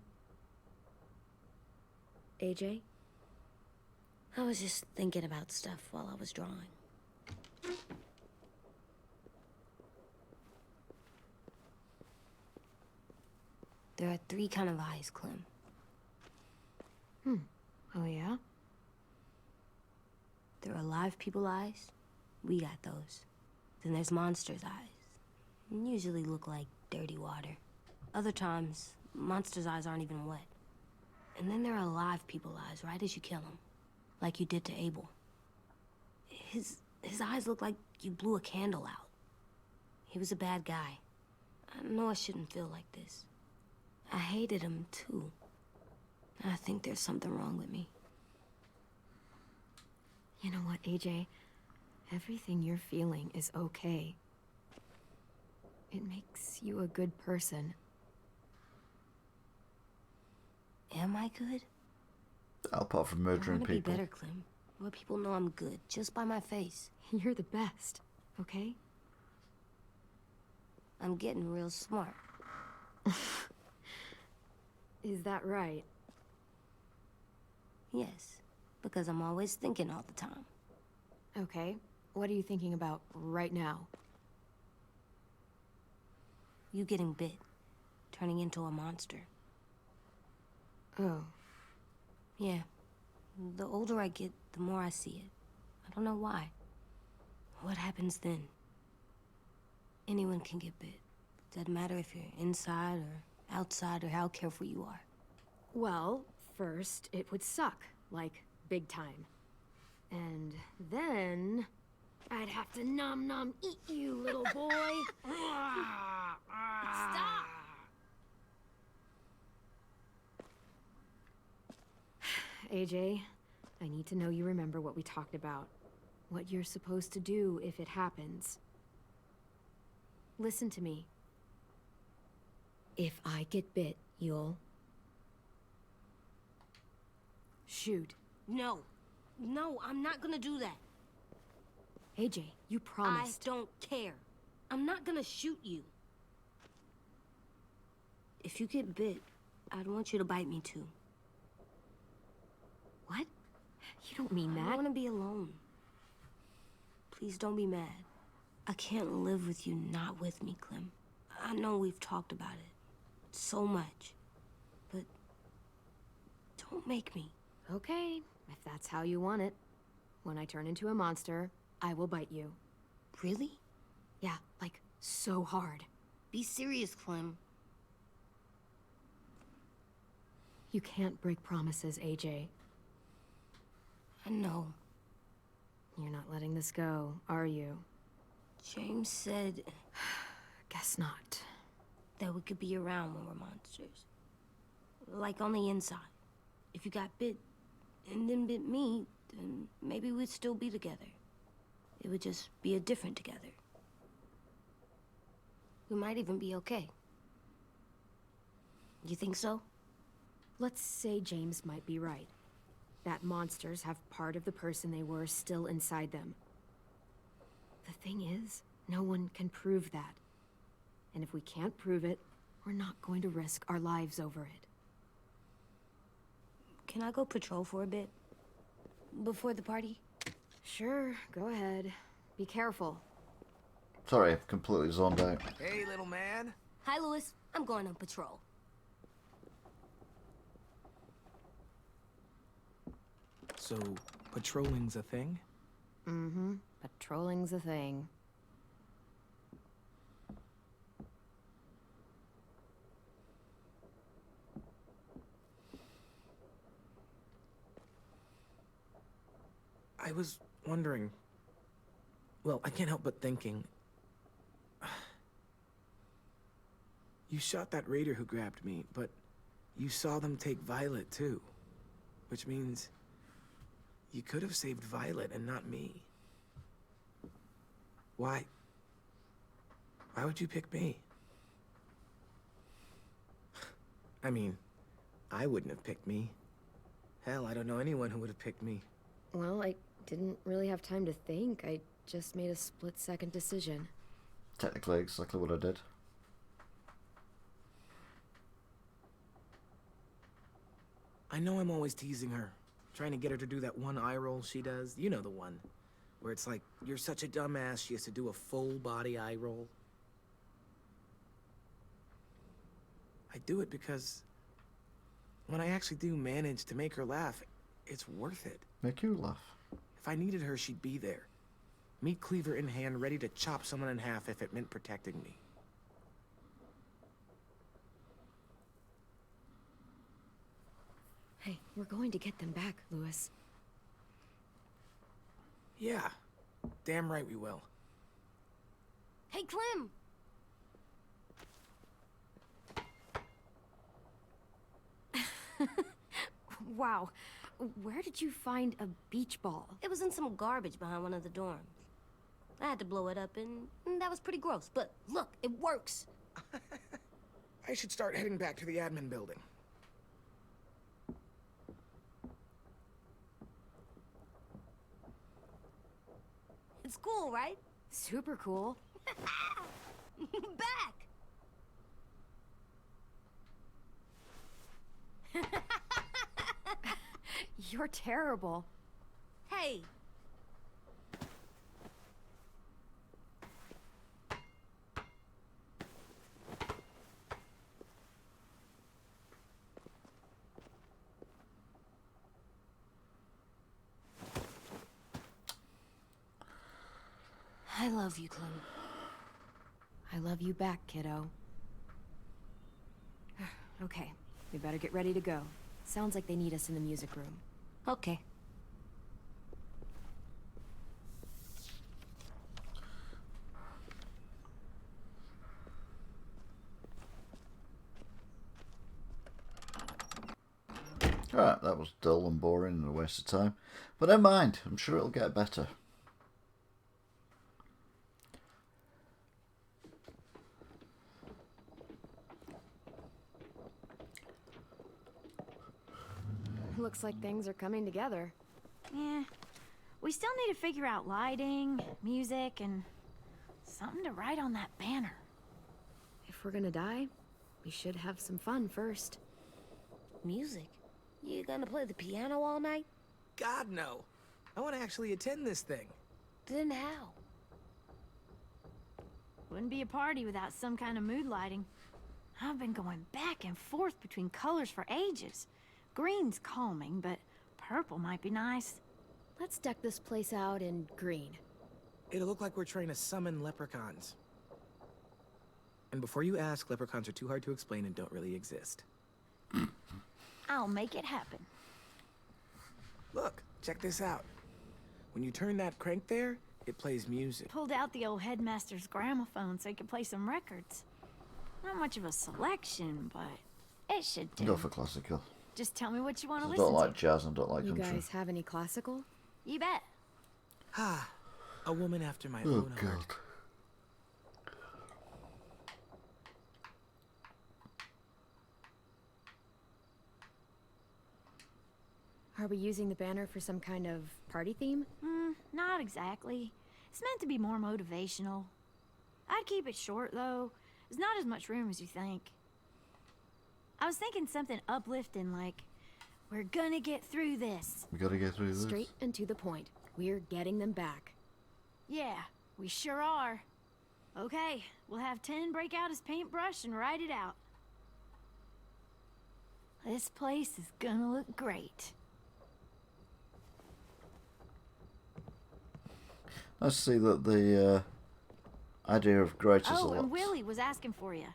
AJ? I was just thinking about stuff while I was drawing. There are 3 kind of eyes, Clem. Oh yeah? There are live people eyes. We got those. Then there's monsters' eyes. Usually look like dirty water. Other times, monsters' eyes aren't even wet. And then there are live people eyes, right as you kill them. Like you did to Abel. His eyes look like you blew a candle out. He was a bad guy. I know I shouldn't feel like this. I hated him, too. I think there's something wrong with me. You know what, AJ? Everything you're feeling is okay. It makes you a good person. Am I good? Apart from I murdering want to be people. better, Clem. Where people know I'm good, just by my face. You're the best, okay? I'm getting real smart. Is that right? Yes, because I'm always thinking all the time. Okay. What are you thinking about right now? You getting bit, turning into a monster. Oh. Yeah. The older I get, the more I see it. I don't know why. What happens then? Anyone can get bit. Doesn't matter if you're inside or outside or how careful you are. Well, first, it would suck. Like, big time. And then... I'd have to nom eat you, little boy. Stop! AJ, I need to know you remember what we talked about. What you're supposed to do if it happens. Listen to me. If I get bit, you'll... shoot. No. No, I'm not gonna do that. AJ, you promised. I don't care. I'm not gonna shoot you. If you get bit, I'd want you to bite me too. What? You don't mean I that. want to be alone. Please don't be mad. I can't live with you not with me, Clem. I know we've talked about it so much, but don't make me. Okay, if that's how you want it. When I turn into a monster, I will bite you. Really? Yeah, like, so hard. Be serious, Clem. You can't break promises, AJ. I know. You're not letting this go, are you? James said Guess not. that we could be around when we're monsters. Like on the inside. If you got bit and then bit me, then maybe we'd still be together. It would just be a different together. We might even be okay. You think so? Let's say James might be right. That monsters have part of the person they were still inside them. The thing is, no one can prove that. And if we can't prove it, we're not going to risk our lives over it. Can I go patrol for a bit? Before the party? Sure, go ahead. Be careful. Sorry, I've completely zoned out. Hey, little man. Hi, Louis. I'm going on patrol. So, patrolling's a thing? Mm-hmm. Patrolling's a thing. I was wondering... Well, I can't help but thinking... You shot that raider who grabbed me, but you saw them take Violet, too. Which means... you could have saved Violet and not me. Why? Why would you pick me? I mean, I wouldn't have picked me. Hell, I don't know anyone who would have picked me. Well, I didn't really have time to think. I just made a split-second decision. Technically, exactly what I did. I know I'm always teasing her. Trying to get her to do that one eye roll she does. You know the one. Where it's like, you're such a dumbass, she has to do a full body eye roll. I do it because when I actually do manage to make her laugh, it's worth it. Make you laugh. If I needed her, she'd be there. Meat cleaver in hand, ready to chop someone in half if it meant protecting me. Hey, we're going to get them back, Louis. Yeah, damn right we will. Hey, Clem! Wow. Where did you find a beach ball? It was in some garbage behind one of the dorms. I had to blow it up, and that was pretty gross. But look, it works. I should start heading back to the admin building. It's cool, right? Super cool. Back! You're terrible. Hey! I love you, Clem. I love you back, kiddo. Okay, we better get ready to go. Sounds like they need us in the music room. Okay. Alright, that was dull and boring and a waste of time. But never mind, I'm sure it'll get better. Looks like things are coming together. Yeah. We still need to figure out lighting, music, and something to write on that banner. If we're gonna die, we should have some fun first. Music? You gonna play the piano all night? God, no. I want to actually attend this thing. Then how? Wouldn't be a party without some kind of mood lighting. I've been going back and forth between colors for ages. Green's calming, but purple might be nice. Let's deck this place out in green. It'll look like we're trying to summon leprechauns. And before you ask, leprechauns are too hard to explain and don't really exist. I'll make it happen. Look, check this out. When you turn that crank there, it plays music. Pulled out the old headmaster's gramophone so he could play some records. Not much of a selection, but it should do. Go for classical. Just tell me what you want to I listen don't like to. jazz and don't like You country. guys have any classical? You bet. Ah, a woman after my Oh own god. heart. Are we using the banner for some kind of party theme? Not exactly. It's meant to be more motivational. I'd keep it short, though. There's not as much room as you think. I was thinking something uplifting like, we're gonna get through this. We gotta get through this. Straight and to the point. We're getting them back. Yeah, we sure are. Okay, we'll have 10 break out his paintbrush and write it out. This place is gonna look great. Let's see that the idea of great is a Oh, lot. and Willie was asking for you.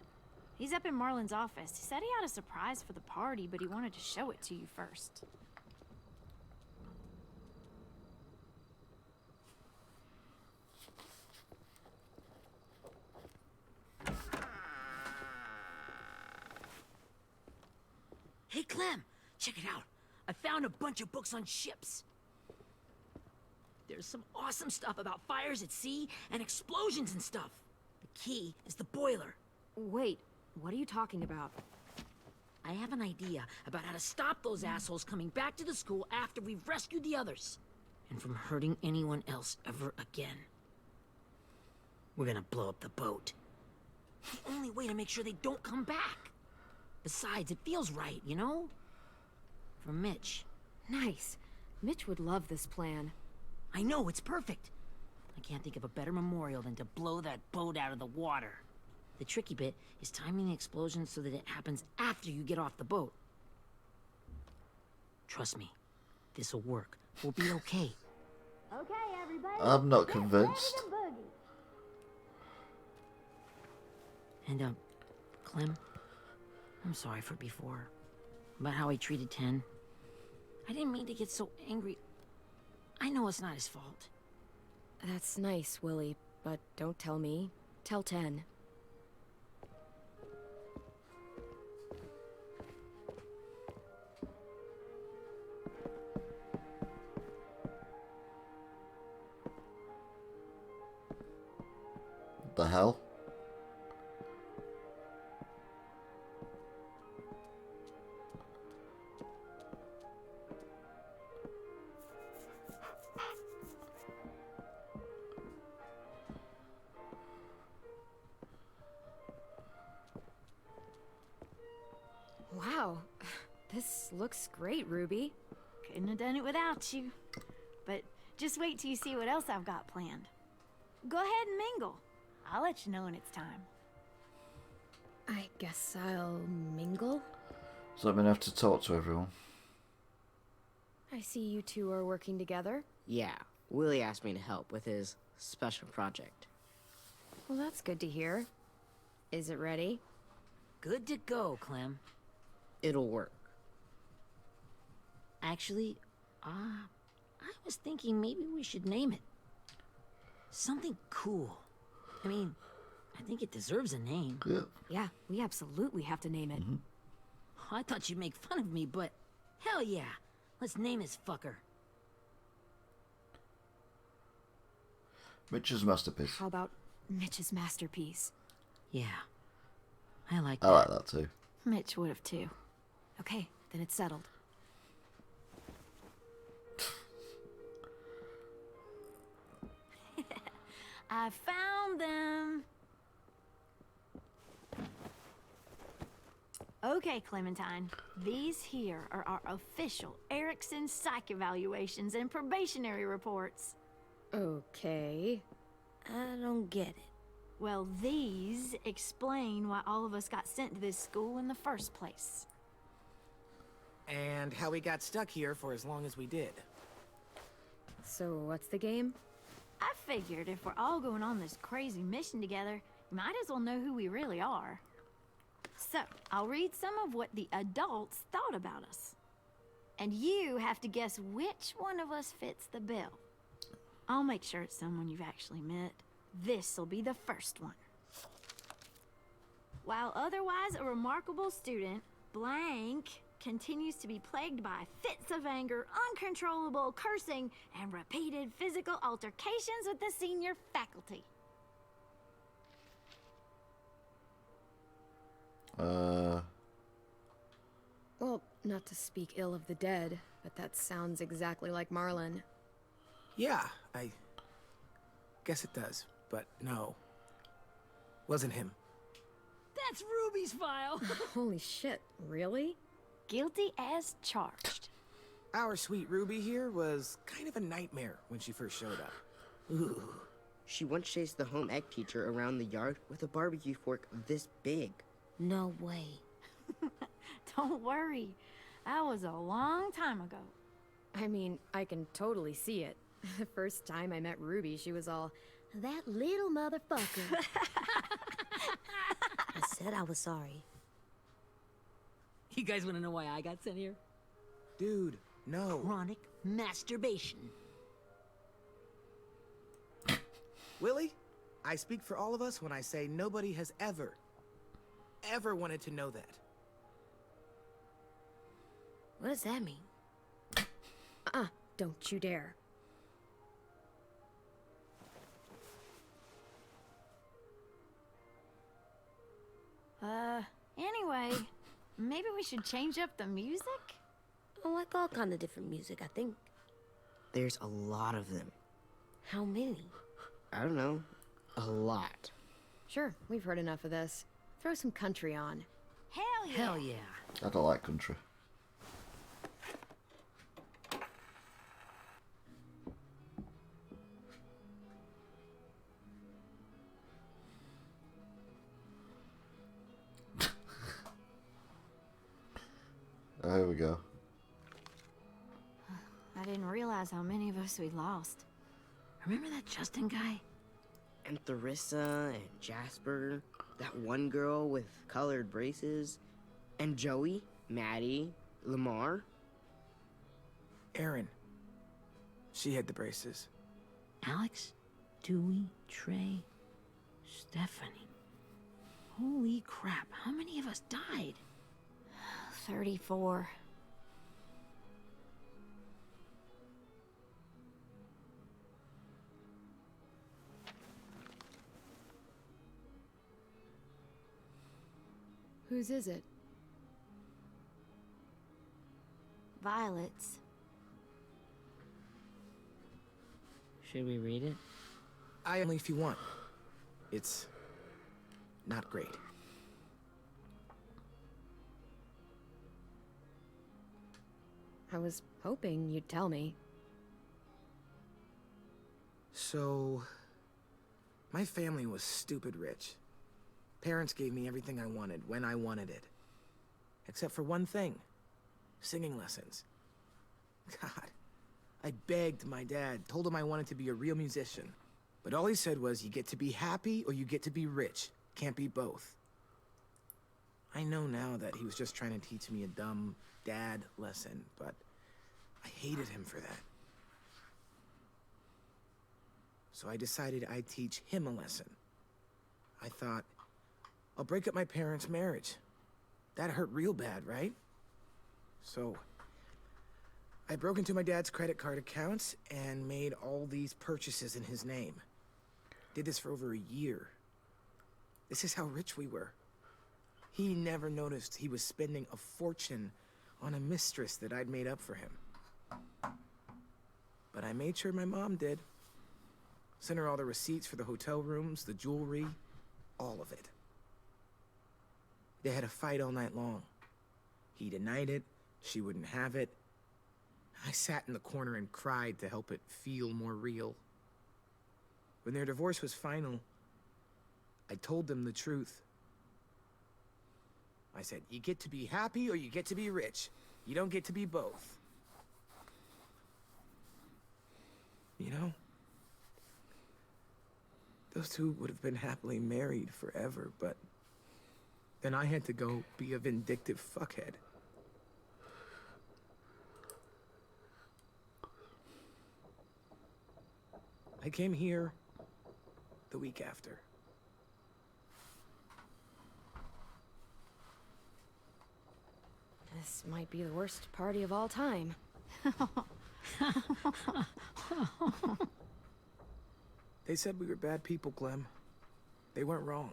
He's up in Marlin's office. He said he had a surprise for the party, but he wanted to show it to you first. Hey, Clem, check it out. I found a bunch of books on ships. There's some awesome stuff about fires at sea and explosions and stuff. The key is the boiler. Wait, what are you talking about? I have an idea about how to stop those assholes coming back to the school after we've rescued the others. And from hurting anyone else ever again. We're gonna blow up the boat. The only way to make sure they don't come back. Besides, it feels right, you know? For Mitch. Nice. Mitch would love this plan. I know, it's perfect. I can't think of a better memorial than to blow that boat out of the water. The tricky bit is timing the explosion so that it happens after you get off the boat. Trust me, this'll work. We'll be okay. Okay, everybody. I'm not convinced. And, Clem, I'm sorry for before. About how I treated Ten. I didn't mean to get so angry. I know it's not his fault. That's nice, Willie, but don't tell me. Tell 10. The hell? Wow, this looks great, Ruby. Couldn't have done it without you. But just wait till you see what else I've got planned. Go ahead and mingle. I'll let you know when it's time. I guess I'll mingle? So I'm gonna have to talk to everyone. I see you two are working together. Yeah, Willie asked me to help with his special project. Well, that's good to hear. Is it ready? Good to go, Clem. it'll work. Actually, I was thinking maybe we should name it. Something cool. I mean, I think it deserves a name. Yeah. Yeah, we absolutely have to name it. I thought you'd make fun of me, but hell yeah. Let's name this fucker. Mitch's masterpiece. How about Mitch's masterpiece? Yeah. I like I that. like that too. Mitch would have too. Okay, then it's settled. I found them. Okay, Clementine. These here are our official Erickson psych evaluations and probationary reports. Okay. I don't get it. Well, these explain why all of us got sent to this school in the first place. And how we got stuck here for as long as we did. So what's the game? I figured if we're all going on this crazy mission together, you might as well know who we really are. So, I'll read some of what the adults thought about us. And you have to guess which one of us fits the bill. I'll make sure it's someone you've actually met. This'll be the first one. While otherwise a remarkable student, blank continues to be plagued by fits of anger, uncontrollable cursing, and repeated physical altercations with the senior faculty. Well, not to speak ill of the dead, but that sounds exactly like Marlon. Yeah, I guess it does, but no. Wasn't him. That's Ruby's file. Holy shit, really? Guilty as charged. Our sweet Ruby here was kind of a nightmare when she first showed up. Ooh. She once chased the home ec teacher around the yard with a barbecue fork this big. No way. Don't worry. That was a long time ago. I mean, I can totally see it. The first time I met Ruby, she was all, "That little motherfucker." I said I was sorry. You guys want to know why I got sent here? Dude, no. Chronic masturbation. Willie, I speak for all of us when I say nobody has ever wanted to know that. What does that mean? Don't you dare. Anyway, maybe we should change up the music? I like all kind of different music, I think. There's a lot of them. How many? I don't know. A lot. Sure, we've heard enough of this. Throw some country on. Hell yeah! Hell yeah. I don't like country. There we go. I didn't realize how many of us we lost. Remember that Justin guy? And Theresa and Jasper, that one girl with colored braces, and Joey, Maddie, Lamar. Erin. She had the braces. Alex, Dewey, Trey, Stephanie. Holy crap, how many of us died? 34. Whose is it? Violet's. Should we read it? Only if you want. It's not great. I was hoping you'd tell me. So, my family was stupid rich. Parents gave me everything I wanted when I wanted it. Except for one thing. Singing lessons. God. I begged my dad, told him I wanted to be a real musician. But all he said was, you get to be happy or you get to be rich. Can't be both. I know now that he was just trying to teach me a dumb dad lesson, but I hated him for that. So I decided I'd teach him a lesson. I thought, I'll break up my parents' marriage. That hurt real bad, right? So I broke into my dad's credit card accounts and made all these purchases in his name. Did this for over a year. This is how rich we were. He never noticed he was spending a fortune on a mistress that I'd made up for him. But I made sure my mom did. Sent her all the receipts for the hotel rooms, the jewelry, all of it. They had a fight all night long. He denied it, she wouldn't have it. I sat in the corner and cried to help it feel more real. When their divorce was final, I told them the truth. I said, you get to be happy or you get to be rich. You don't get to be both. You know, those two would have been happily married forever, but then I had to go be a vindictive fuckhead. I came here the week after. This might be the worst party of all time. They said we were bad people, Clem. They weren't wrong.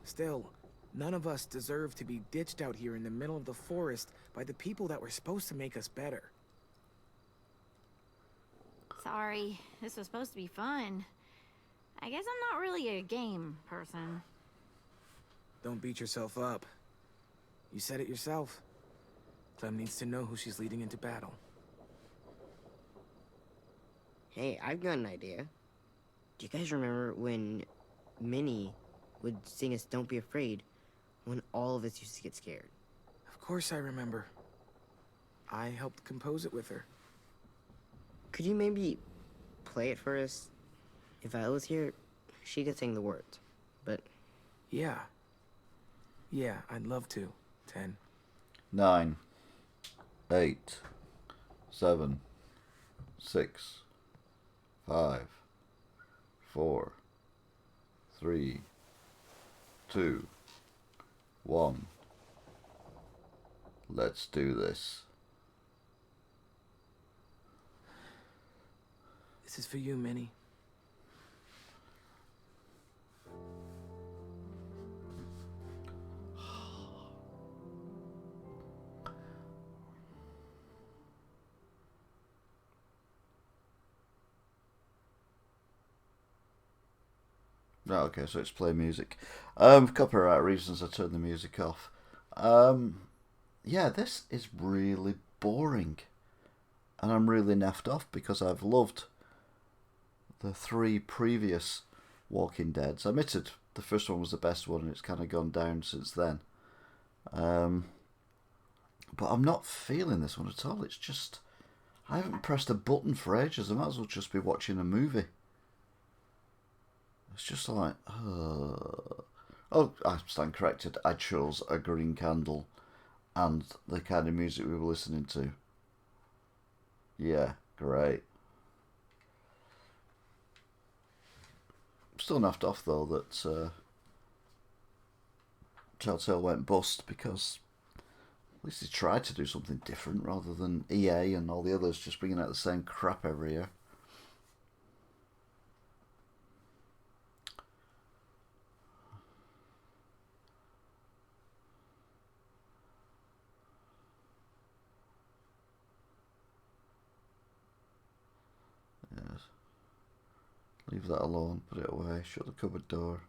Still, none of us deserve to be ditched out here in the middle of the forest by the people that were supposed to make us better. Sorry, this was supposed to be fun. I guess I'm not really a game person. Don't beat yourself up. You said it yourself. Clem needs to know who she's leading into battle. Hey, I've got an idea. Do you guys remember when Minnie would sing us Don't Be Afraid when all of us used to get scared? Of course I remember. I helped compose it with her. Could you maybe play it for us? If I was here, she could sing the words, but... Yeah. Yeah, I'd love to. 10. 9, 8, 7, 6, 5, 4, 3, 2, 1. Let's do this. This is for you, Minnie. Right, okay, so it's play music. Copyright reasons I turned the music off. Yeah, this is really boring. And I'm really naffed off because I've loved the 3 previous Walking Deads. I admitted the first one was the best one and it's kind of gone down since then. But I'm not feeling this one at all. It's just, I haven't pressed a button for ages. I might as well just be watching a movie. It's just like, oh, I stand corrected. I chose a green candle and the kind of music we were listening to. Yeah, great. Still naffed off though that Telltale went bust because at least they tried to do something different rather than EA and all the others just bringing out the same crap every year. Yes. Leave that alone, put it away, shut the cupboard door.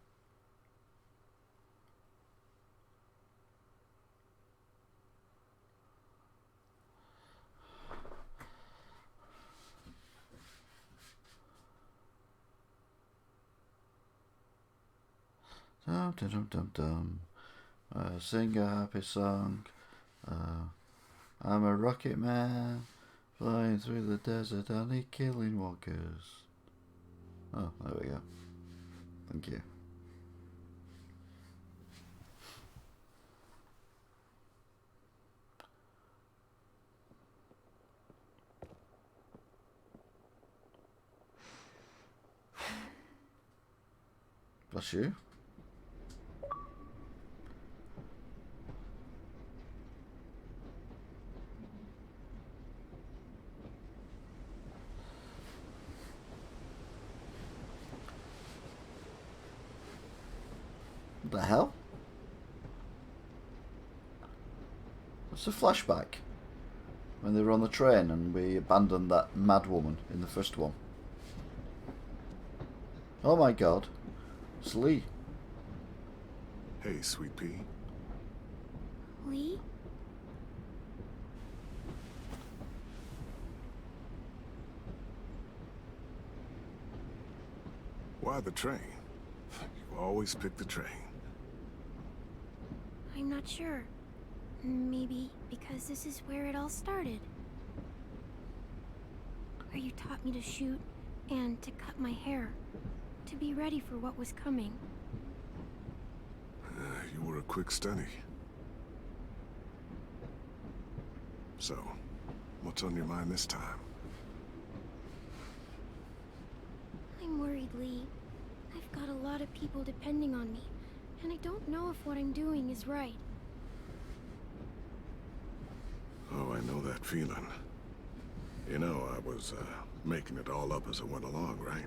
Dum dum dum dum dum. Sing a happy song. I'm a rocket man, flying through the desert, only killing walkers. Oh, there we go. Thank you. Bless you. What the hell? It's a flashback when they were on the train and we abandoned that mad woman in the first one. Oh my god. It's Lee. Hey, Sweet Pea. Lee? Why the train? You always pick the train. I'm not sure. Maybe because this is where it all started. Where you taught me to shoot and to cut my hair. To be ready for what was coming. You were a quick study. So, what's on your mind this time? I'm worried, Lee. I've got a lot of people depending on me, and I don't know if what I'm doing is right. Oh, I know that feeling. You know, I was, making it all up as I went along, right?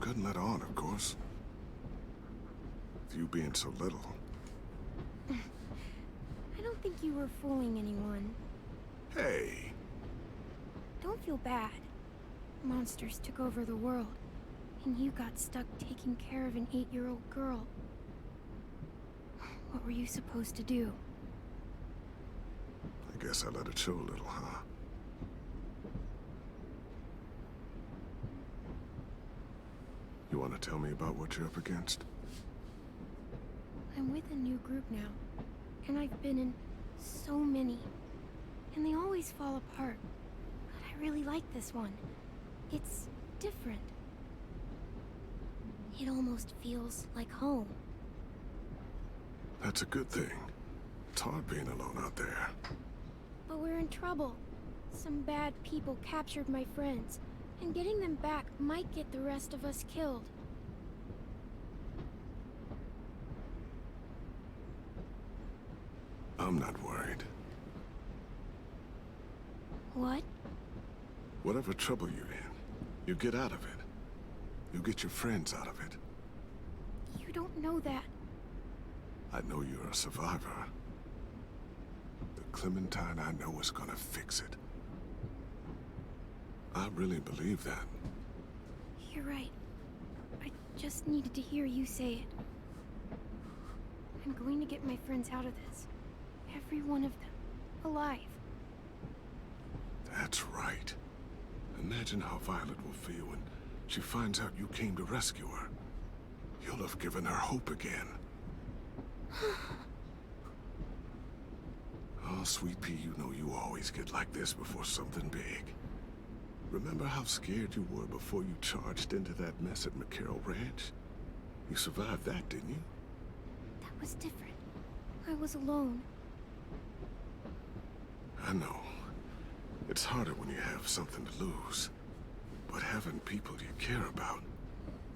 Couldn't let on, of course. With you being so little. I don't think you were fooling anyone. Hey! Don't feel bad. Monsters took over the world, and you got stuck taking care of an 8-year-old girl. What were you supposed to do? I guess I let it show a little, huh? You want to tell me about what you're up against? I'm with a new group now, and I've been in so many, and they always fall apart. But I really like this one. It's different. It almost feels like home. That's a good thing. It's hard being alone out there. But we're in trouble. Some bad people captured my friends, and getting them back might get the rest of us killed. I'm not worried. What? Whatever trouble you're in, you get out of it. You get your friends out of it. You don't know that. I know you're a survivor. The Clementine I know is gonna fix it. I really believe that. You're right. I just needed to hear you say it. I'm going to get my friends out of this. Every one of them. Alive. That's right. Imagine how Violet will feel when she finds out you came to rescue her. You'll have given her hope again. Oh, Sweet Pea, you know you always get like this before something big. Remember how scared you were before you charged into that mess at McCarroll Ranch? You survived that, didn't you? That was different. I was alone. I know. It's harder when you have something to lose. But having people you care about,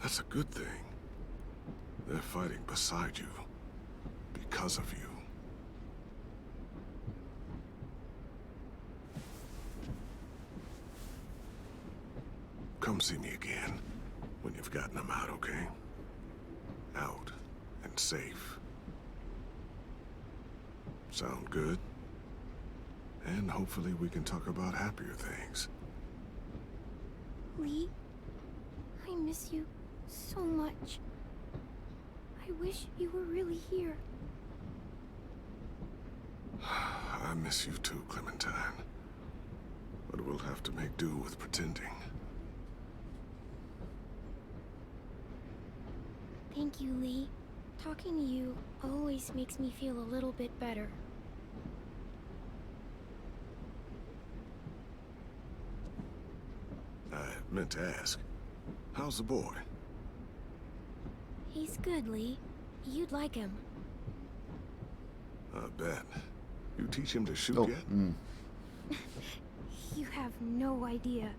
that's a good thing. They're fighting beside you. Because of you. Come see me again when you've gotten them out, okay? Out and safe. Sound good? And hopefully we can talk about happier things. Lee, I miss you so much. I wish you were really here. I miss you too, Clementine. But we'll have to make do with pretending. Thank you, Lee. Talking to you always makes me feel a little bit better. I meant to ask, how's the boy? He's good, Lee. You'd like him. I bet. You teach him to shoot Oh, yet? You have no idea.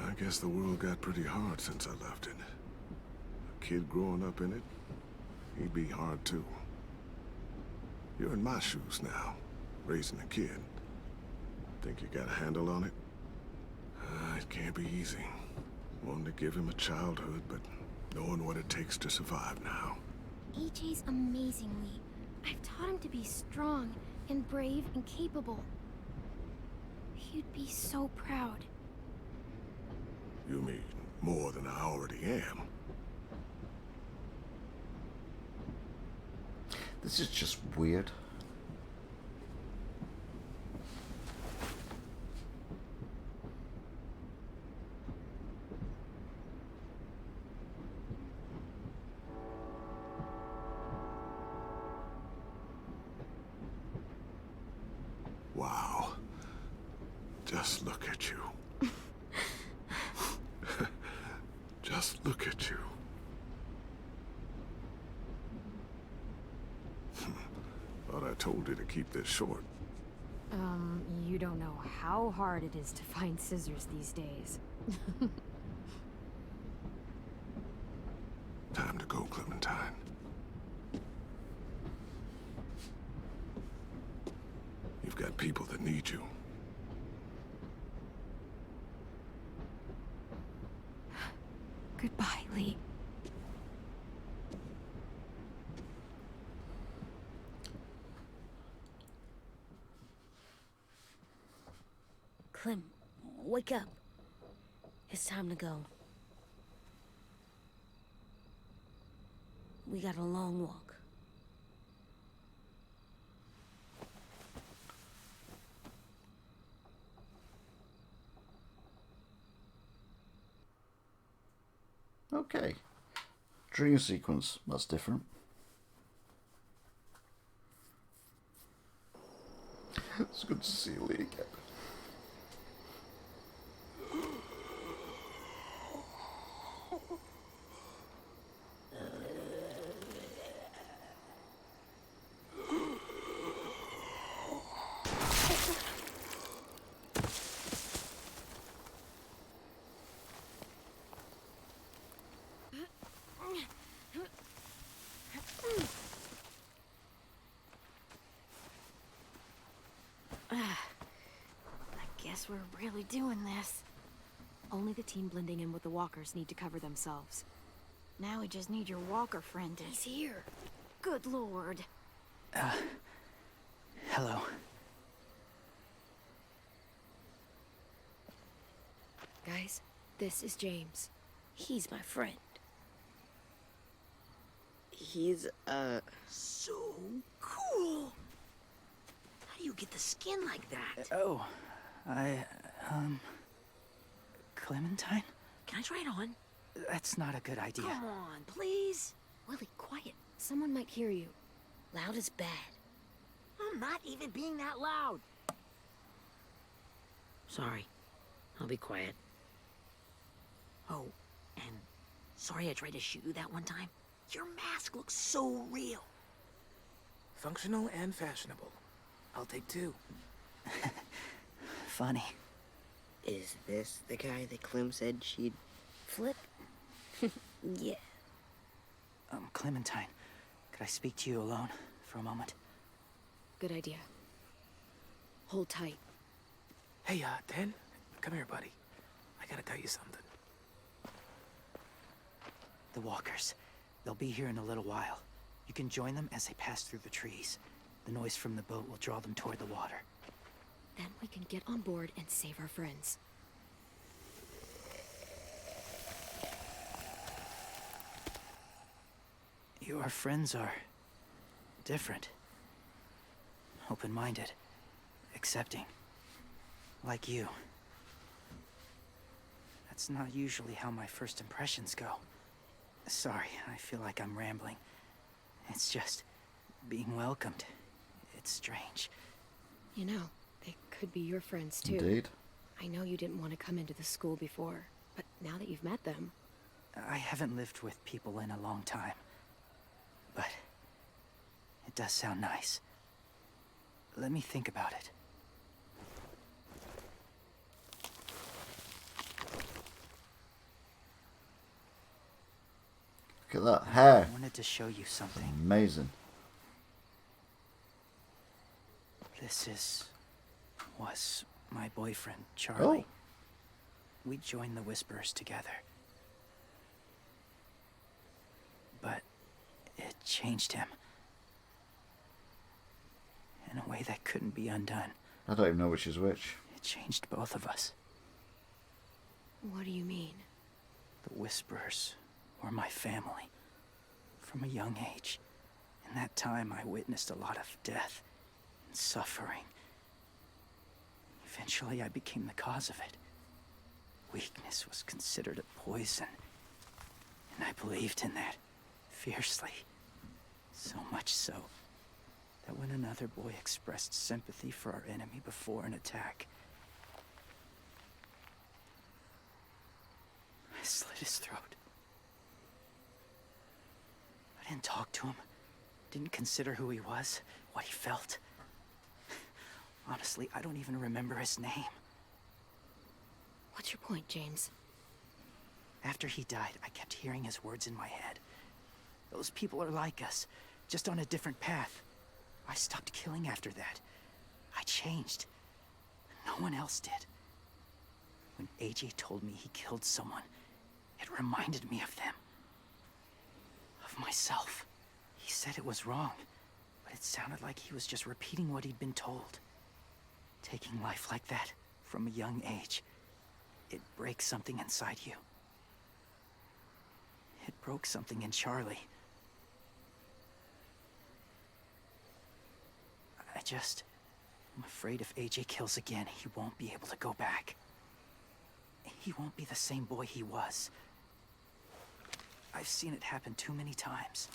I guess the world got pretty hard since I left it. A kid growing up in it, he'd be hard too. You're in my shoes now, raising a kid. Think you got a handle on it? It can't be easy. Wanting to give him a childhood, but knowing what it takes to survive now. AJ's amazing, Lee. I've taught him to be strong and brave and capable. He'd be so proud. You mean more than I already am? This is just weird. Wow. Just look at you. Just look at you. Thought I told you to keep this short. You don't know how hard it is to find scissors these days. Time to go, Clementine. You've got people that need you. Goodbye, Lee. Clem, wake up. It's time to go. We got a long walk. Okay. Dream sequence. That's different. It's good to see Lee again. Guess we're really doing this. Only the team blending in with the walkers need to cover themselves. Now we just need your walker friend to... He's here. Good lord. Hello. Guys, this is James. He's my friend. He's, So cool. How do you get the skin like that? Oh, Clementine? Can I try it on? That's not a good idea. Come on, please. Willie, quiet. Someone might hear you. Loud is bad. I'm not even being that loud. Sorry. I'll be quiet. Oh, and sorry I tried to shoot you that one time. Your mask looks so real. Functional and fashionable. I'll take two. Funny. is this the guy that Clem said she'd... Flip? Yeah. Clementine, could I speak to you alone for a moment? Good idea. Hold tight. Hey, Dan, come here, buddy. I gotta tell you something. The walkers. They'll be here in a little while. You can join them as they pass through the trees. The noise from the boat will draw them toward the water. Then we can get on board and save our friends. Your friends are... different. Open-minded. Accepting. Like you. That's not usually how my first impressions go. Sorry, I feel like I'm rambling. It's just... being welcomed. It's strange. You know, they could be your friends too. Indeed. I know you didn't want to come into the school before, but now that you've met them... I haven't lived with people in a long time. But... it does sound nice. Let me think about it. Look at that hair. I wanted to show you something. Amazing. Was my boyfriend, Charlie. Oh. We joined the Whisperers together. But it changed him. In a way that couldn't be undone. I don't even know which is which. It changed both of us. What do you mean? The Whisperers were my family. From a young age. In that time, I witnessed a lot of death and suffering. Eventually, I became the cause of it. Weakness was considered a poison. And I believed in that fiercely. So much so that when another boy expressed sympathy for our enemy before an attack, I slit his throat. I didn't talk to him. Didn't consider who he was, what he felt. Honestly, I don't even remember his name. What's your point, James? After he died, I kept hearing his words in my head. Those people are like us, just on a different path. I stopped killing after that. I changed. No one else did. When AJ told me he killed someone, it reminded me of them. Of myself. He said it was wrong, but it sounded like he was just repeating what he'd been told. Taking life like that, from a young age, it breaks something inside you. It broke something in Charlie. I'm afraid if AJ kills again, he won't be able to go back. He won't be the same boy he was. I've seen it happen too many times.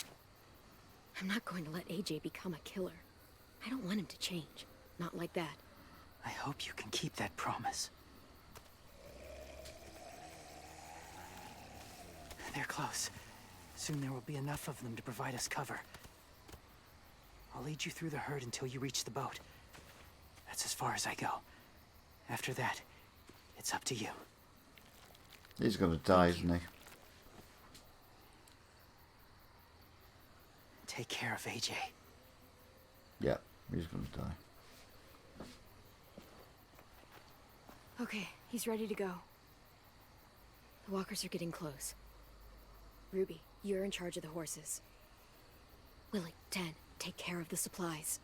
I'm not going to let AJ become a killer. I don't want him to change. Not like that. I hope you can keep that promise. They're close. Soon there will be enough of them to provide us cover. I'll lead you through the herd until you reach the boat. That's as far as I go. After that, it's up to you. He's gonna die, isn't he? Take care of AJ. Yeah, he's gonna die. Okay, he's ready to go. The walkers are getting close. Ruby, you're in charge of the horses. Willie, Dan, take care of the supplies.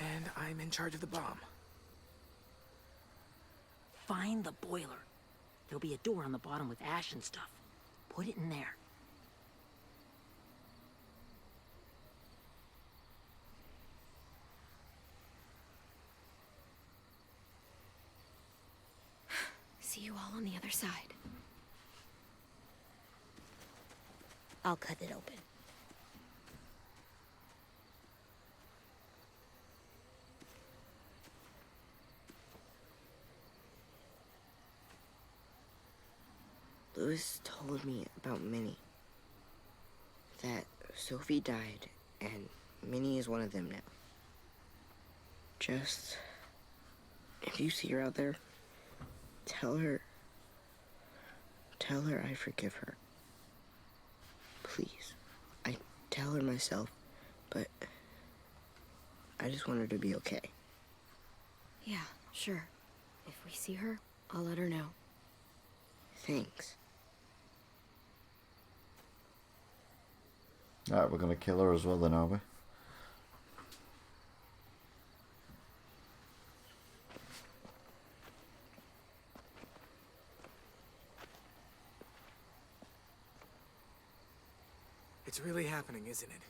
And I'm in charge of the bomb. Find the boiler. There'll be a door on the bottom with ash and stuff. Put it in there. See you all on the other side. I'll cut it open. Lewis told me about Minnie. That Sophie died, and Minnie is one of them now. Just, if you see her out there, tell her I forgive her. Please. I tell her myself, but I just want her to be okay. Yeah, sure. If we see her, I'll let her know. Thanks. Alright, we're gonna kill her as well then, are we? It's really happening, isn't it?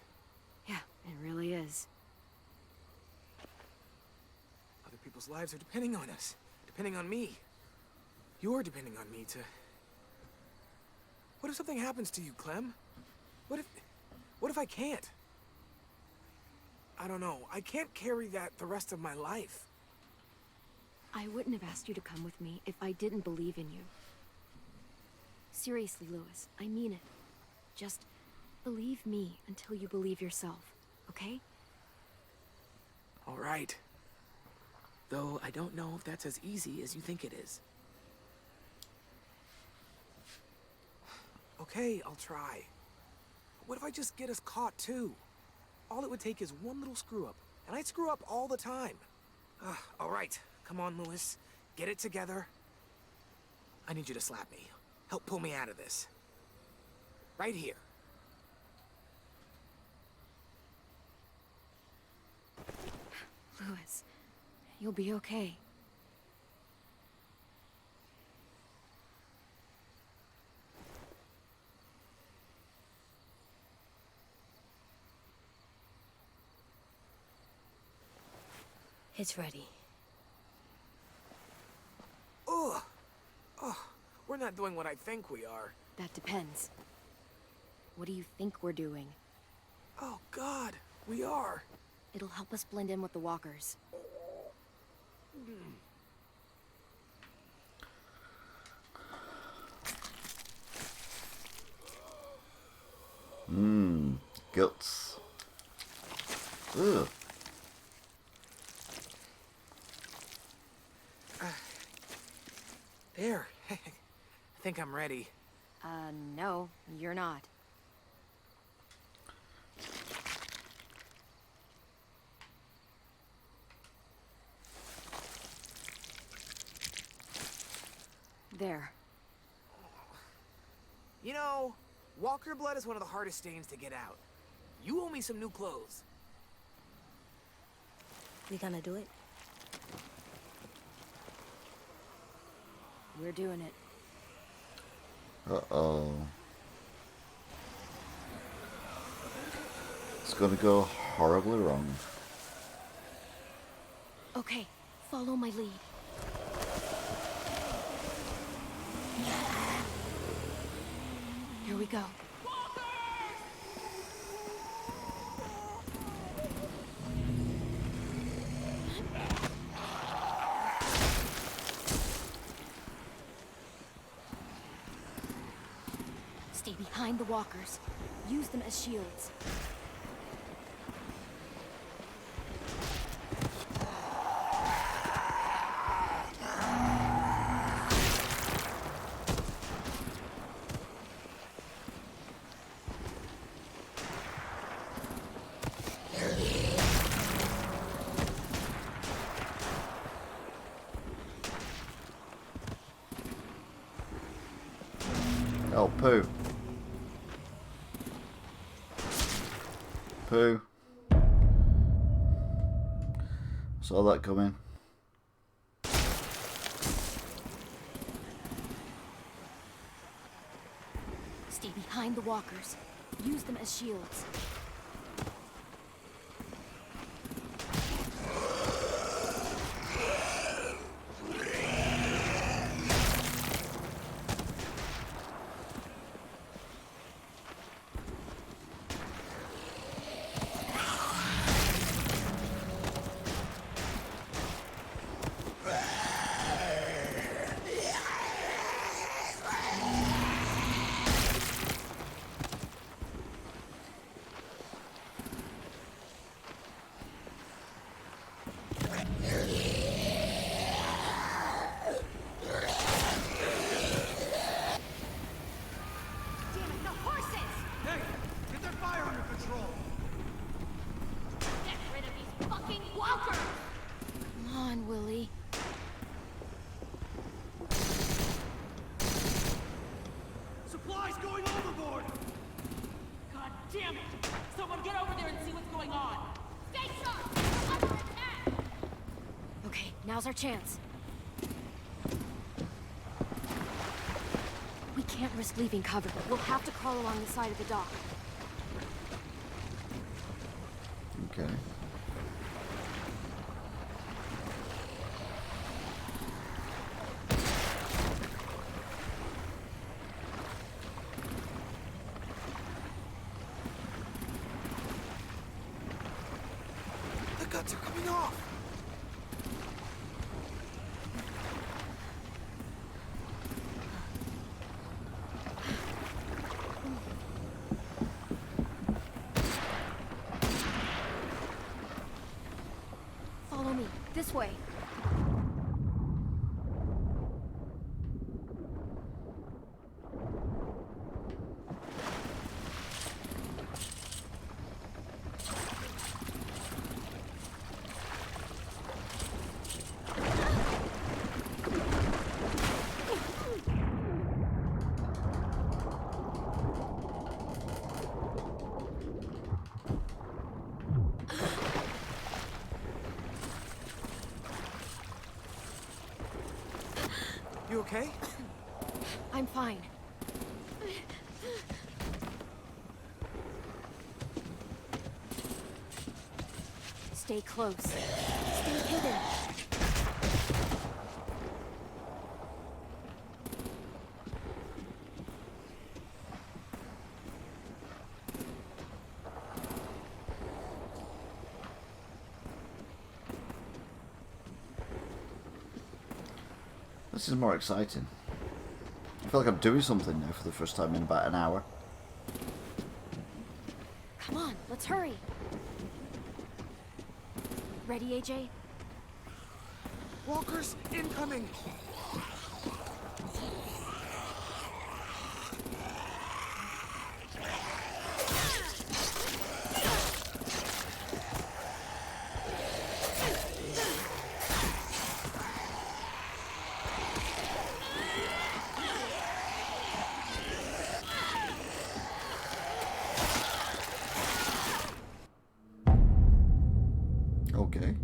Yeah, it really is. Other people's lives are depending on us. Depending on me. You're depending on me to... What if something happens to you, Clem? What if I can't? I don't know. I can't carry that the rest of my life. I wouldn't have asked you to come with me if I didn't believe in you. Seriously, Lewis, I mean it. Just believe me until you believe yourself, okay? All right. Though I don't know if that's as easy as you think it is. Okay, I'll try. What if I just get us caught too? All it would take is one little screw up, and I screw up all the time. All right, come on, Lewis. Get it together. I need you to slap me. Help pull me out of this. Right here. Lewis, you'll be okay. It's ready. Ugh. Oh, we're not doing what I think we are. That depends. What do you think we're doing? Oh, God, we are. It'll help us blend in with the walkers. Guts. Ugh. There. I think I'm ready. No, you're not. There. You know, walker blood is one of the hardest stains to get out. You owe me some new clothes. We gonna do it? We're doing it. Uh-oh. It's gonna go horribly wrong. Okay, follow my lead. Here we go. Stay behind the walkers. Use them as shields. Oh, poo. Poo. Saw that coming. Stay behind the walkers. Use them as shields. Come on, Willie. Supplies going overboard! God damn it! Someone get over there and see what's going on! Stay sharp! We're under attack! Okay, now's our chance. We can't risk leaving cover. We'll have to crawl along the side of the dock. Okay. The guts are coming off. Follow me. This way. You okay? I'm fine. Stay close. Stay hidden. This is more exciting. I feel like I'm doing something now for the first time in about an hour. Come on, let's hurry. Ready, AJ? Walkers incoming! Okay.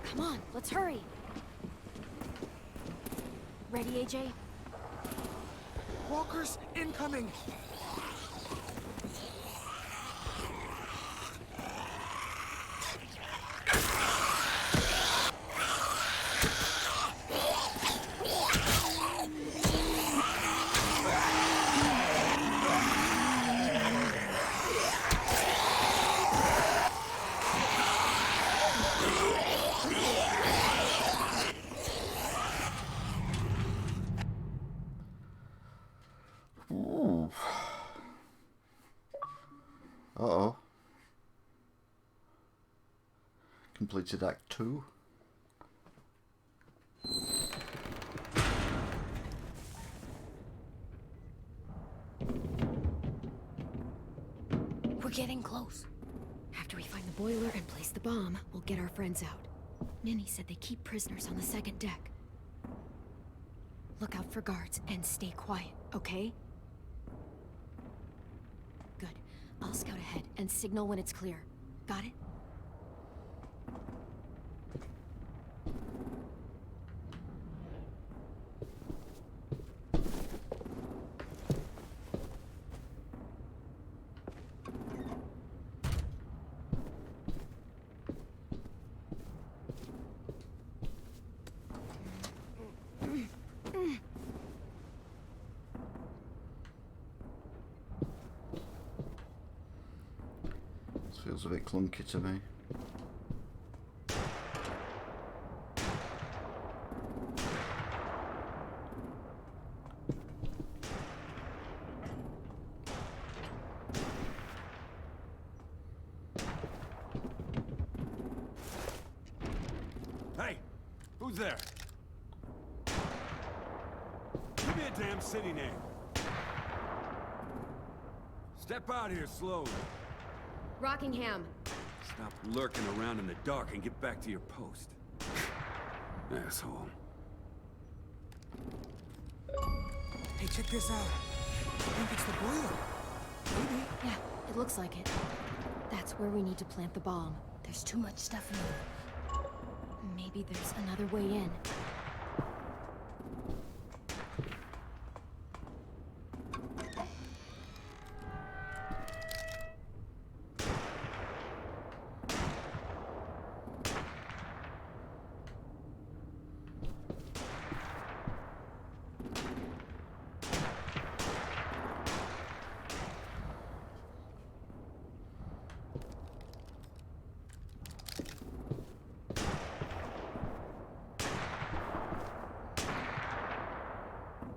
Come on, let's hurry. Ready, AJ? Walkers incoming! Ooh. Uh-oh. Completed Act 2. We're getting close. After we find the boiler and place the bomb, we'll get our friends out. Ninny said they keep prisoners on the second deck. Look out for guards and stay quiet, okay? Good. I'll scout ahead and signal when it's clear. Got it? This feels a bit clunky to me. Hey, who's there? Give me a damn city name. Step out here slowly. Rockingham. Stop lurking around in the dark and get back to your post. Asshole. Hey, check this out. I think it's the boiler. Maybe. Yeah, it looks like it. That's where we need to plant the bomb. There's too much stuff in there. Maybe there's another way in.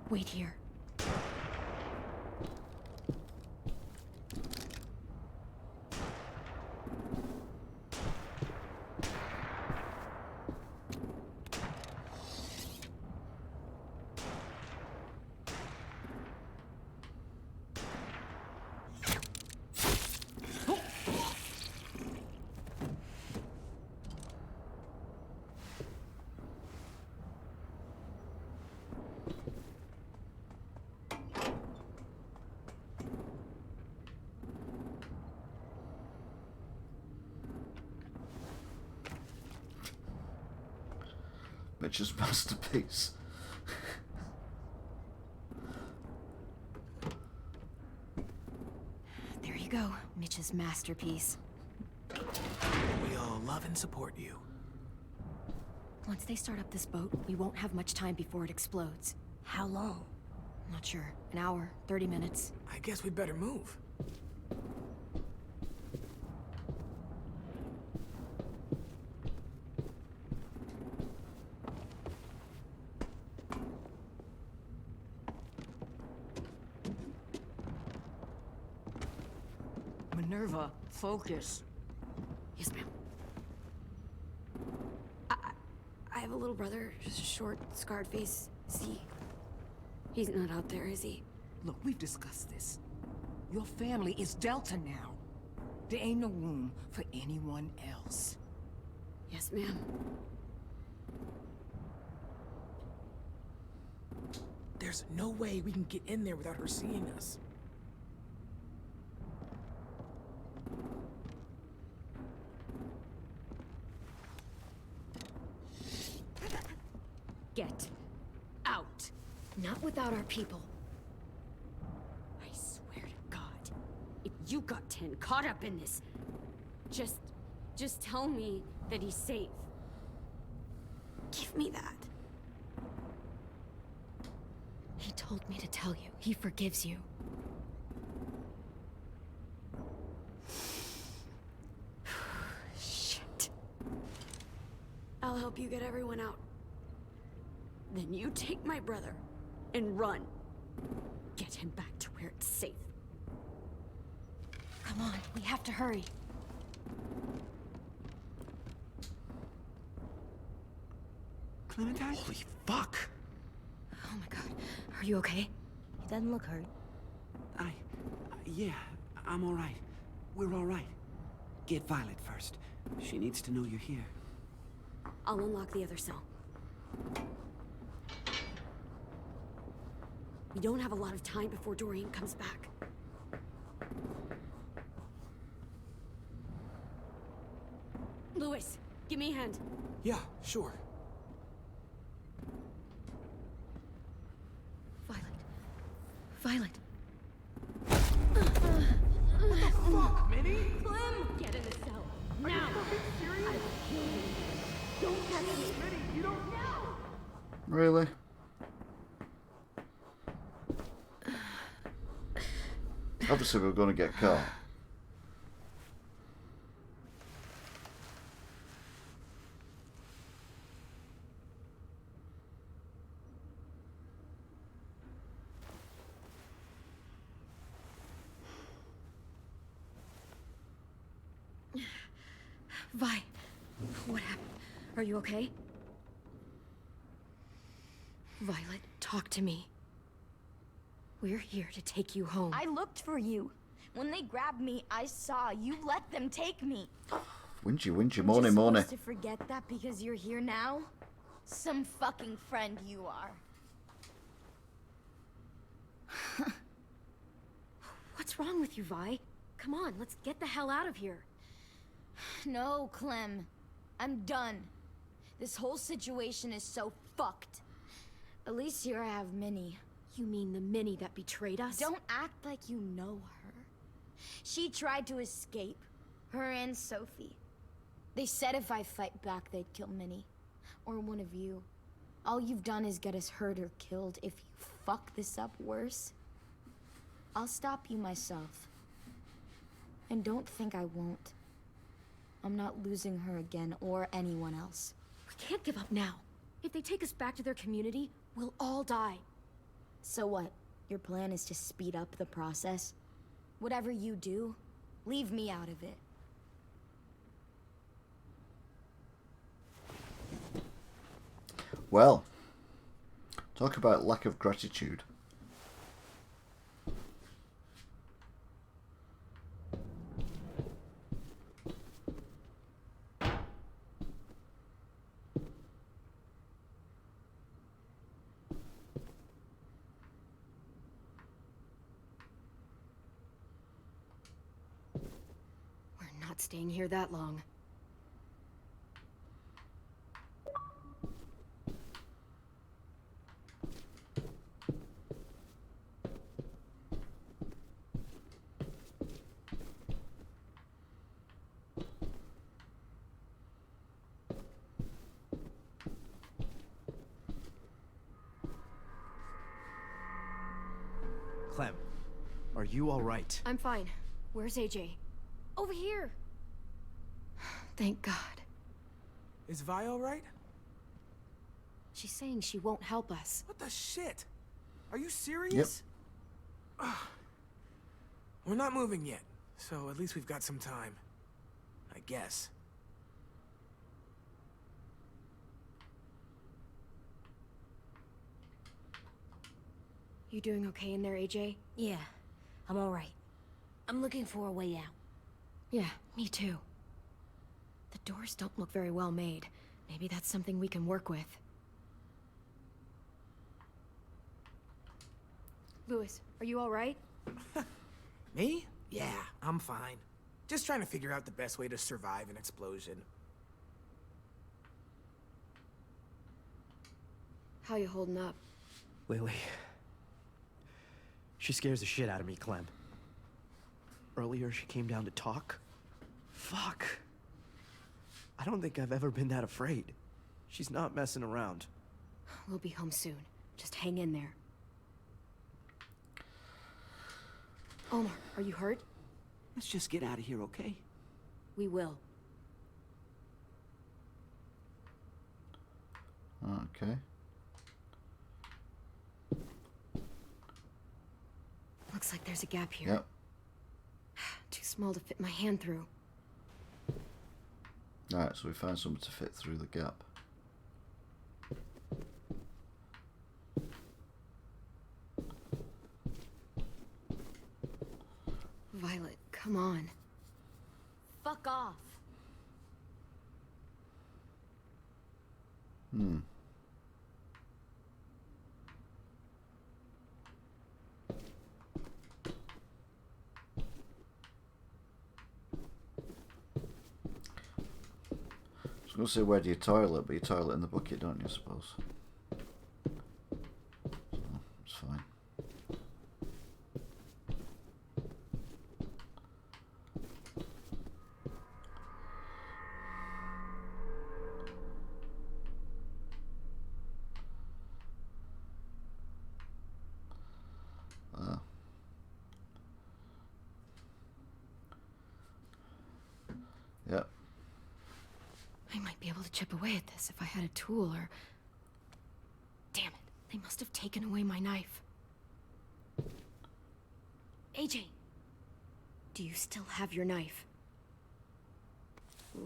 Wait here. Mitch's masterpiece. There you go, Mitch's masterpiece. We all love and support you. Once they start up this boat, we won't have much time before it explodes. How long? Not sure. An hour, 30 minutes. I guess we'd better move. Minerva, focus. Yes, ma'am. I have a little brother, just a short, scarred face. He's not out there, is he? Look, we've discussed this. Your family is Delta now. There ain't no room for anyone else. Yes, ma'am. There's no way we can get in there without her seeing us. Get out. Not without our people. I swear to God, if you got Tin caught up in this, just tell me that he's safe. Give me that. He told me to tell you. He forgives you. Shit. I'll help you get everyone out. Then you take my brother and run. Get him back to where it's safe. Come on, we have to hurry. Clementine? Holy fuck! Oh my god. Are you okay? He doesn't look hurt. Yeah, I'm alright. We're alright. Get Violet first. She needs to know you're here. I'll unlock the other cell. We don't have a lot of time before Dorian comes back. Louis, give me a hand. Yeah, sure. Violet. Fuck, Minnie! Clem! Get in the cell. Now! Don't touch me! Minnie, you don't... Really? Obviously we're going to get caught. Vi, what happened? Are you okay? Violet, talk to me. We're here to take you home. I looked for you. When they grabbed me, I saw you let them take me. Whingy, I'm morning, just morning. supposed to forget that because you're here now? Some fucking friend you are. What's wrong with you, Vi? Come on, let's get the hell out of here. No, Clem. I'm done. This whole situation is so fucked. At least here I have Minnie. You mean the Minnie that betrayed us? Don't act like you know her. She tried to escape. Her and Sophie. They said if I fight back, they'd kill Minnie. Or one of you. All you've done is get us hurt or killed. If you fuck this up worse, I'll stop you myself. And don't think I won't. I'm not losing her again, or anyone else. We can't give up now. If they take us back to their community, we'll all die. So what? Your plan is to speed up the process? Whatever you do, leave me out of it. Well, talk about lack of gratitude. We're not staying here that long. Are you all right? I'm fine. Where's AJ? Over here. Thank God. Is Vi all right? She's saying she won't help us. What the shit? Are you serious? Yep. We're not moving yet, so at least we've got some time. I guess. You doing okay in there, AJ? Yeah, I'm all right. I'm looking for a way out. Yeah, me too. The doors don't look very well made. Maybe that's something we can work with. Louis, are you all right? Me? Yeah, I'm fine. Just trying to figure out the best way to survive an explosion. How you holding up? Lily. She scares the shit out of me, Clem. Earlier, she came down to talk. Fuck. I don't think I've ever been that afraid. She's not messing around. We'll be home soon. Just hang in there. Omar, are you hurt? Let's just get out of here, okay? We will. Okay. Looks like there's a gap here. Yep. Too small to fit my hand through. Alright, so we found something to fit through the gap. Violet, come on. Fuck off. I was going to say, where do you toilet? But you toilet in the bucket, don't you, I suppose? So, it's fine. Yep. I might be able to chip away at this if I had a tool or... Damn it. They must have taken away my knife. AJ! Do you still have your knife?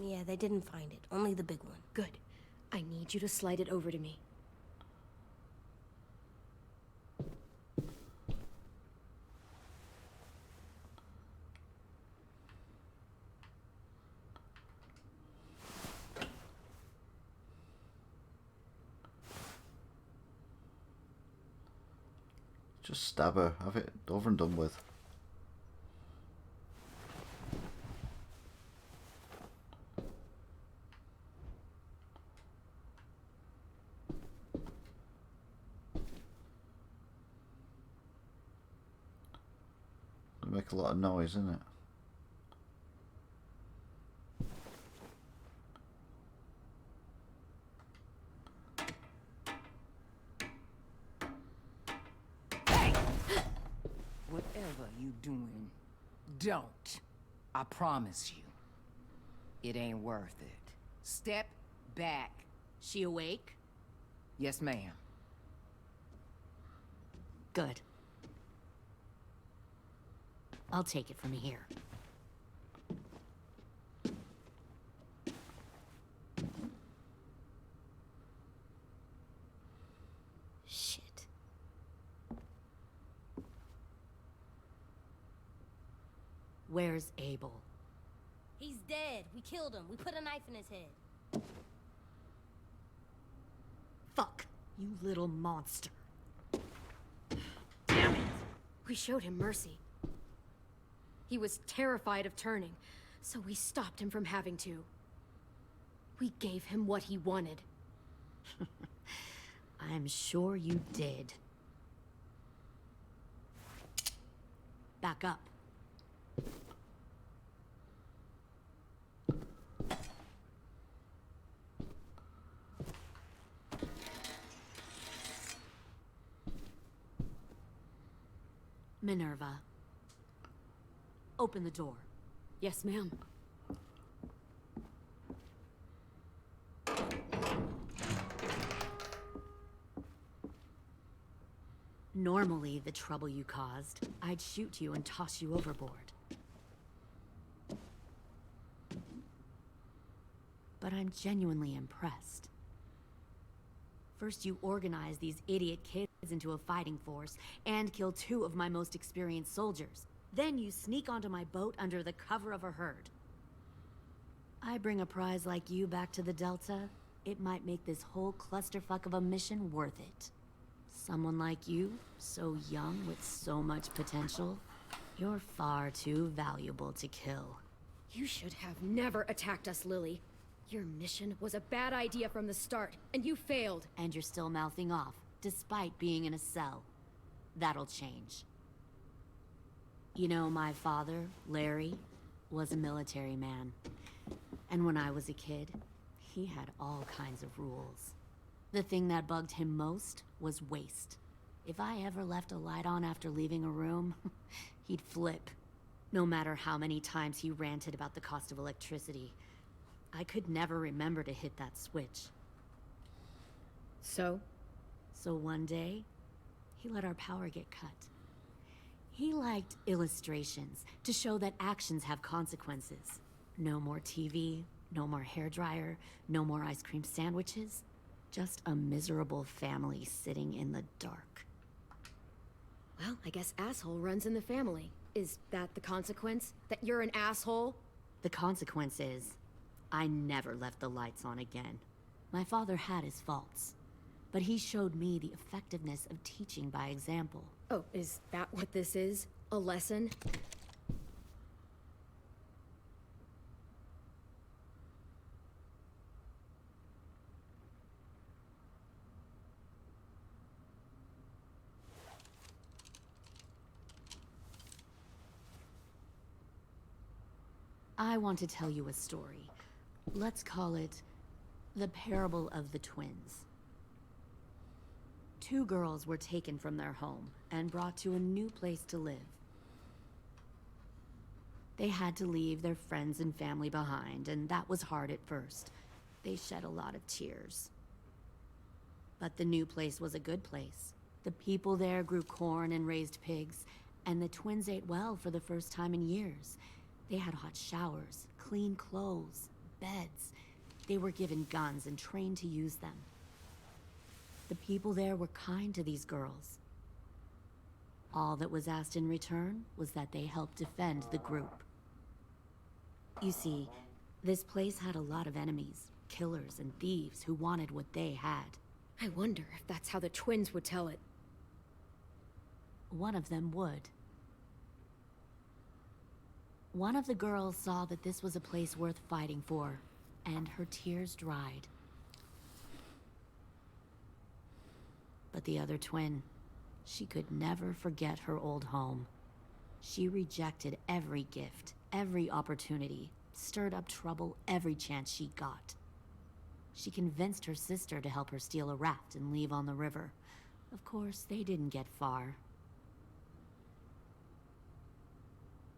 Yeah, they didn't find it. Only the big one. Good. I need you to slide it over to me. Just stab her. Have it over and done with. It'll make a lot of noise, isn't it? Whatever you doing, don't. I promise you. It ain't worth it. Step back. She awake? Yes, ma'am. Good. I'll take it from here. Shit. Where's Abel? He's dead. We killed him. We put a knife in his head. Fuck, you little monster. Damn it! We showed him mercy. He was terrified of turning, so we stopped him from having to. We gave him what he wanted. I'm sure you did. Back up. Minerva, open the door. Yes, ma'am. Normally, the trouble you caused, I'd shoot you and toss you overboard. But I'm genuinely impressed. First, you organize these idiot kids into a fighting force and kill 2 of my most experienced soldiers. Then you sneak onto my boat under the cover of a herd. I bring a prize like you back to the Delta, it might make this whole clusterfuck of a mission worth it. Someone like you, so young with so much potential, you're far too valuable to kill. You should have never attacked us, Lily. Your mission was a bad idea from the start, and you failed. And you're still mouthing off, despite being in a cell. That'll change. You know, my father, Larry, was a military man. And when I was a kid, he had all kinds of rules. The thing that bugged him most was waste. If I ever left a light on after leaving a room, he'd flip. No matter how many times he ranted about the cost of electricity, I could never remember to hit that switch. So? So one day, he let our power get cut. He liked illustrations to show that actions have consequences. No more TV, no more hairdryer, no more ice cream sandwiches. Just a miserable family sitting in the dark. Well, I guess asshole runs in the family. Is that the consequence? That you're an asshole? The consequence is, I never left the lights on again. My father had his faults, but he showed me the effectiveness of teaching by example. Oh, is that what this is? A lesson? I want to tell you a story. Let's call it the Parable of the Twins. 2 girls were taken from their home and brought to a new place to live. They had to leave their friends and family behind, and that was hard at first. They shed a lot of tears. But the new place was a good place. The people there grew corn and raised pigs, and the twins ate well for the first time in years. They had hot showers, clean clothes, beds. They were given guns and trained to use them. The people there were kind to these girls. All that was asked in return was that they help defend the group. You see, this place had a lot of enemies, killers and thieves who wanted what they had. I wonder if that's how the twins would tell it. One of them would. One of the girls saw that this was a place worth fighting for, and her tears dried. But the other twin, she could never forget her old home. She rejected every gift, every opportunity, stirred up trouble every chance she got. She convinced her sister to help her steal a raft and leave on the river. Of course, they didn't get far.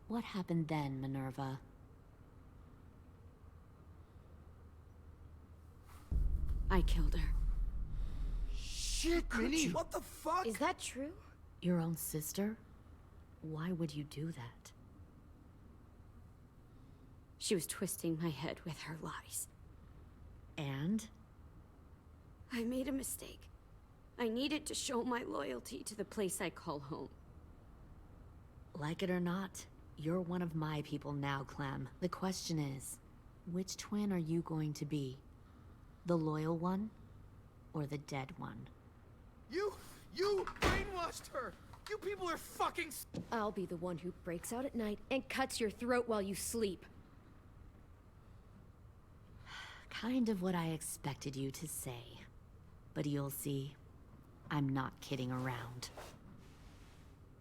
What happened then, Minerva? I killed her. Shit, Minnie! What the fuck? Is that true? Your own sister? Why would you do that? She was twisting my head with her lies. And? I made a mistake. I needed to show my loyalty to the place I call home. Like it or not, you're one of my people now, Clem. The question is, which twin are you going to be? The loyal one, or the dead one? You brainwashed her! You people are fucking... I'll be the one who breaks out at night and cuts your throat while you sleep. Kind of what I expected you to say. But you'll see, I'm not kidding around.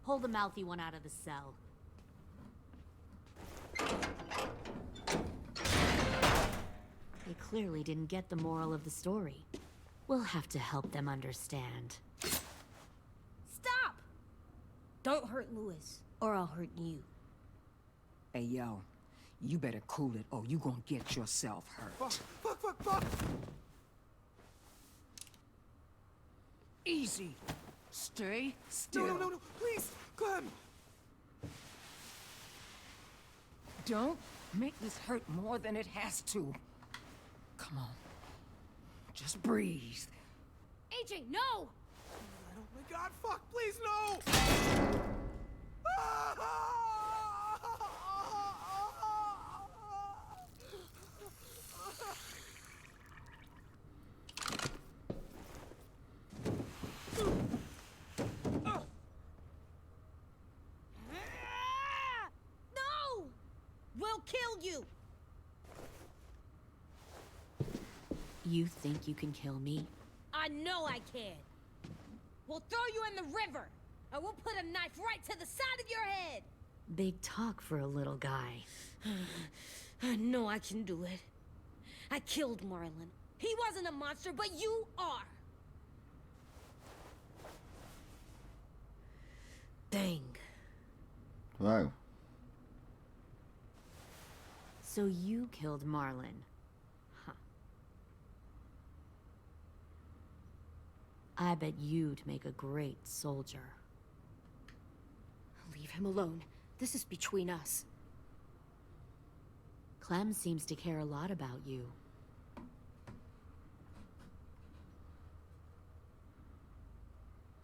Pull the mouthy one out of the cell. They clearly didn't get the moral of the story. We'll have to help them understand. Stop! Don't hurt Louis, or I'll hurt you. Hey, yo. You better cool it or you gonna get yourself hurt. Fuck! Easy. Stay still. No, please, Clem! Don't make this hurt more than it has to. Come on. Just breathe. AJ, no! Oh my god, fuck, please, no! No! We'll kill you! You think you can kill me? I know I can. We'll throw you in the river, and we'll put a knife right to the side of your head. Big talk for a little guy. I know I can do it. I killed Marlon. He wasn't a monster, but you are. Bang. Wow. So you killed Marlon. Huh. I bet you'd make a great soldier. Leave him alone. This is between us. Clem seems to care a lot about you.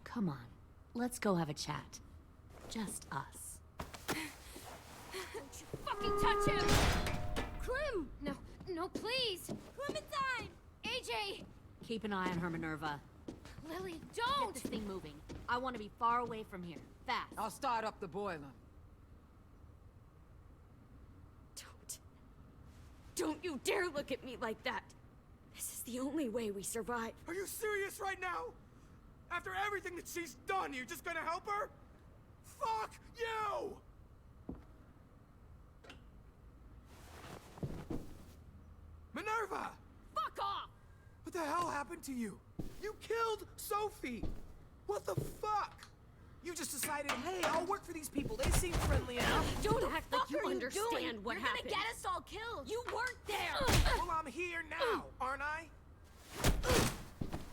Come on, let's go have a chat. Just us. Don't you fucking touch him! Clem! No, please! Clementine! AJ! Keep an eye on her, Minerva. Lily, Get don't! this thing moving. I want to be far away from here. Fast. I'll start up the boiler. Don't you dare look at me like that! This is the only way we survive. Are you serious right now? After everything that she's done, you're just gonna help her? Fuck you! Minerva! Fuck off! What the hell happened to you? You killed Sophie! What the fuck? You just decided, hey, I'll work for these people. They seem friendly enough. Don't act like you What are understand doing? what You're happened. gonna get us all killed! You weren't there! Well, I'm here now, aren't I?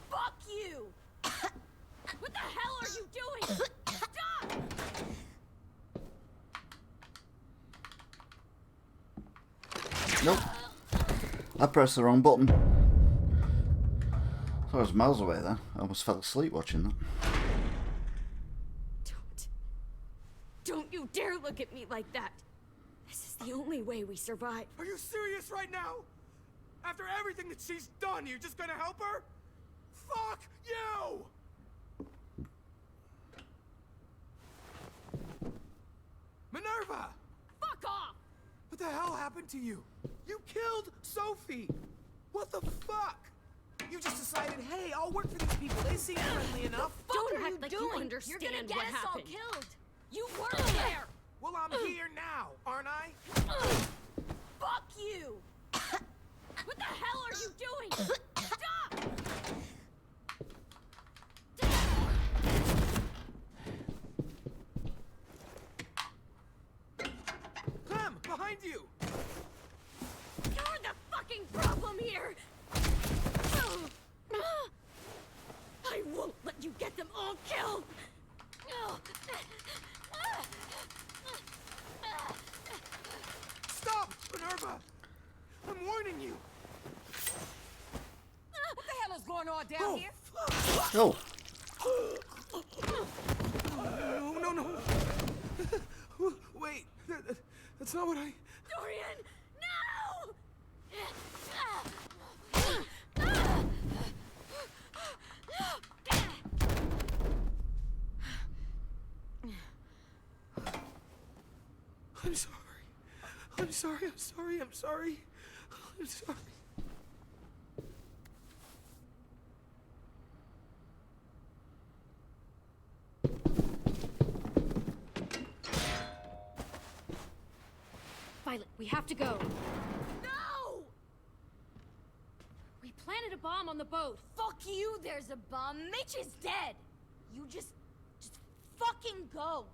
Fuck you! What the hell are you doing? Stop! Nope. I pressed the wrong button. I was miles away there. I almost fell asleep watching that. Don't you dare look at me like that! This is the only way we survive. Are you serious right now? After everything that she's done, you're just gonna help her? Fuck you! Minerva! Fuck off! What the hell happened to you? You killed Sophie! What the fuck? You just decided, hey, I'll work for these people. They seem friendly enough. Don't are act you like doing? you understand You're gonna get what us happened. all killed. You weren't there. Well, I'm here now, aren't I? Fuck you. What the hell are you doing? Stop. Clem, behind you! You're the fucking problem here. I won't let you get them all killed. Stop, Minerva! I'm warning you! What the hell is going on down here? Oh! No. Wait, that's not what I... Dorian, no! I'm sorry. I'm sorry. Violet, we have to go. No! We planted a bomb on the boat. Fuck you, there's a bomb. Mitch is dead. You just fucking go.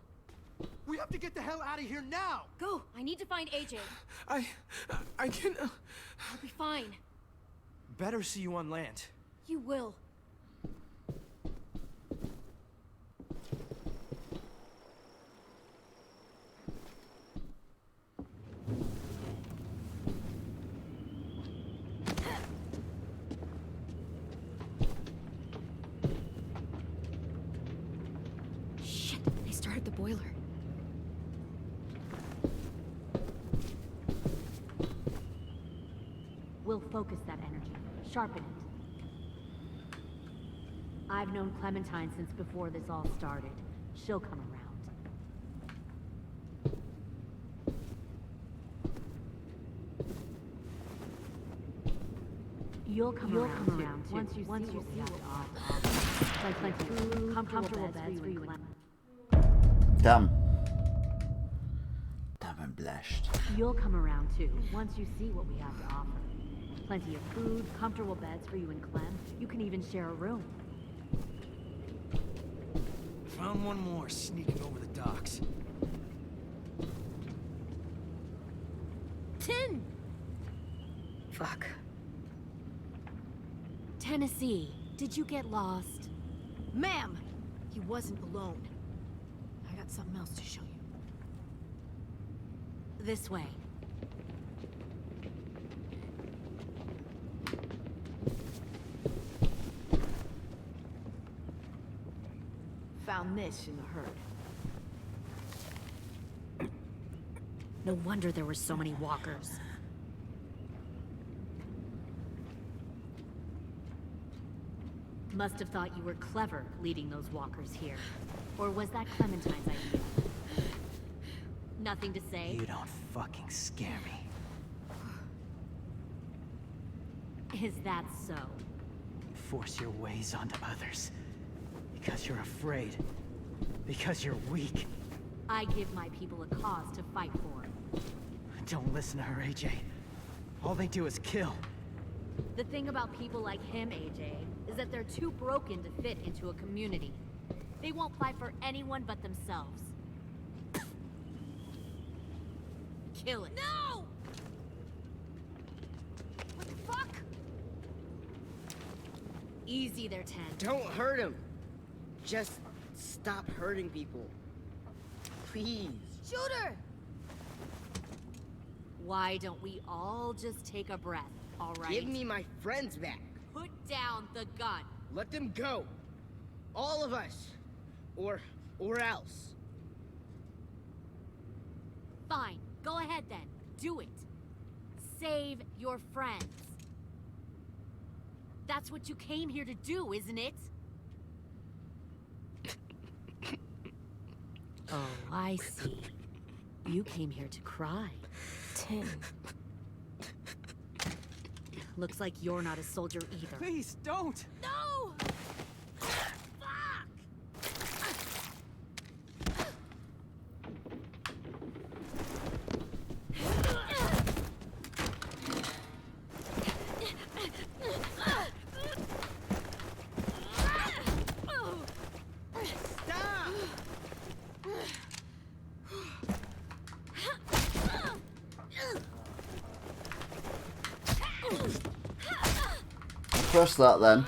We have to get the hell out of here now! Go! I need to find AJ. I can... I'll be fine. Better see you on land. You will. Shit, they started the boiler. We'll focus that energy, sharpen it. I've known Clementine since before this all started. She'll come around. You'll come around too. Once you see what we have to offer. Like plenty of food, comfortable beds for you and Damn. Damn, I'm blushed. You'll come around too, once you see what we have to offer. Plenty of food, comfortable beds for you and Clem. You can even share a room. Found one more sneaking over the docks. 10! Fuck. Tennessee, did you get lost? Ma'am, he wasn't alone. I got something else to show you. This way. Found this in the herd. No wonder there were so many walkers. Must have thought you were clever leading those walkers here. Or was that Clementine's idea? Nothing to say? You don't fucking scare me. Is that so? You force your ways onto others. Because you're afraid. Because you're weak. I give my people a cause to fight for. Don't listen to her, AJ. All they do is kill. The thing about people like him, AJ, is that they're too broken to fit into a community. They won't fight for anyone but themselves. Kill it. No! What the fuck? Easy there, 10. Don't hurt him. Just stop hurting people. Please. Shoot her! Why don't we all just take a breath, all right? Give me my friends back. Put down the gun. Let them go. All of us. Or else. Fine. Go ahead then. Do it. Save your friends. That's what you came here to do, isn't it? Oh, I see. You came here to cry. 10. Looks like you're not a soldier either. Please, don't! No! Press that then.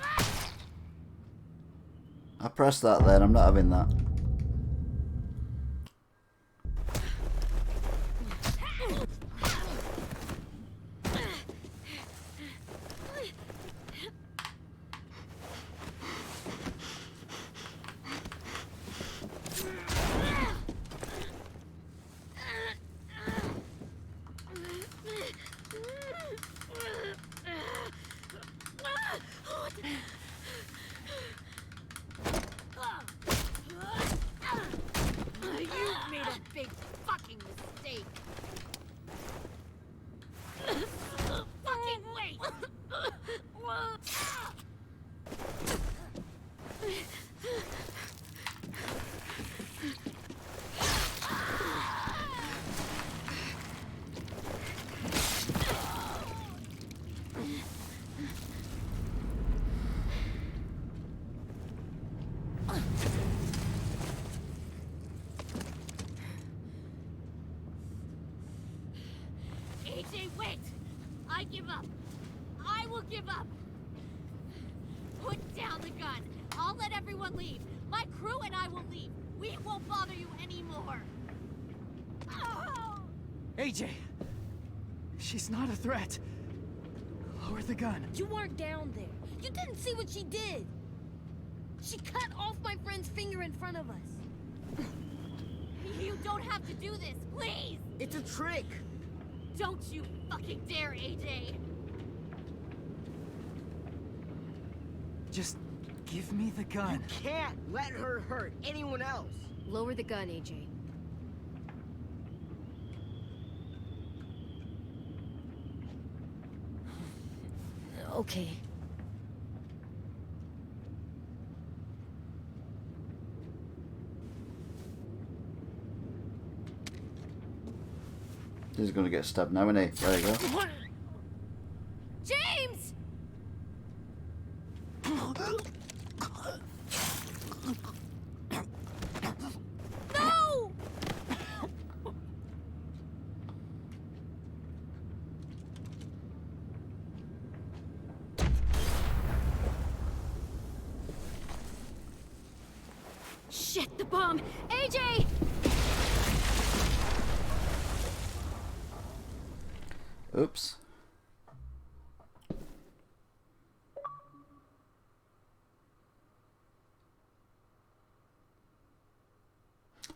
I pressed that then, I'm not having that. AJ, wait! I give up. I will give up. Put down the gun. I'll let everyone leave. My crew and I will leave. We won't bother you anymore. Oh! AJ! She's not a threat. Lower the gun. You weren't down there. You didn't see what she did. She cut off my friend's finger in front of us. You don't have to do this, please! It's a trick! Don't you fucking dare, AJ! Just give me the gun. You can't let her hurt anyone else! Lower the gun, AJ. Okay. He's going to get stabbed now, isn't he? There you go. James! No! Shit, the bomb! AJ! Oops.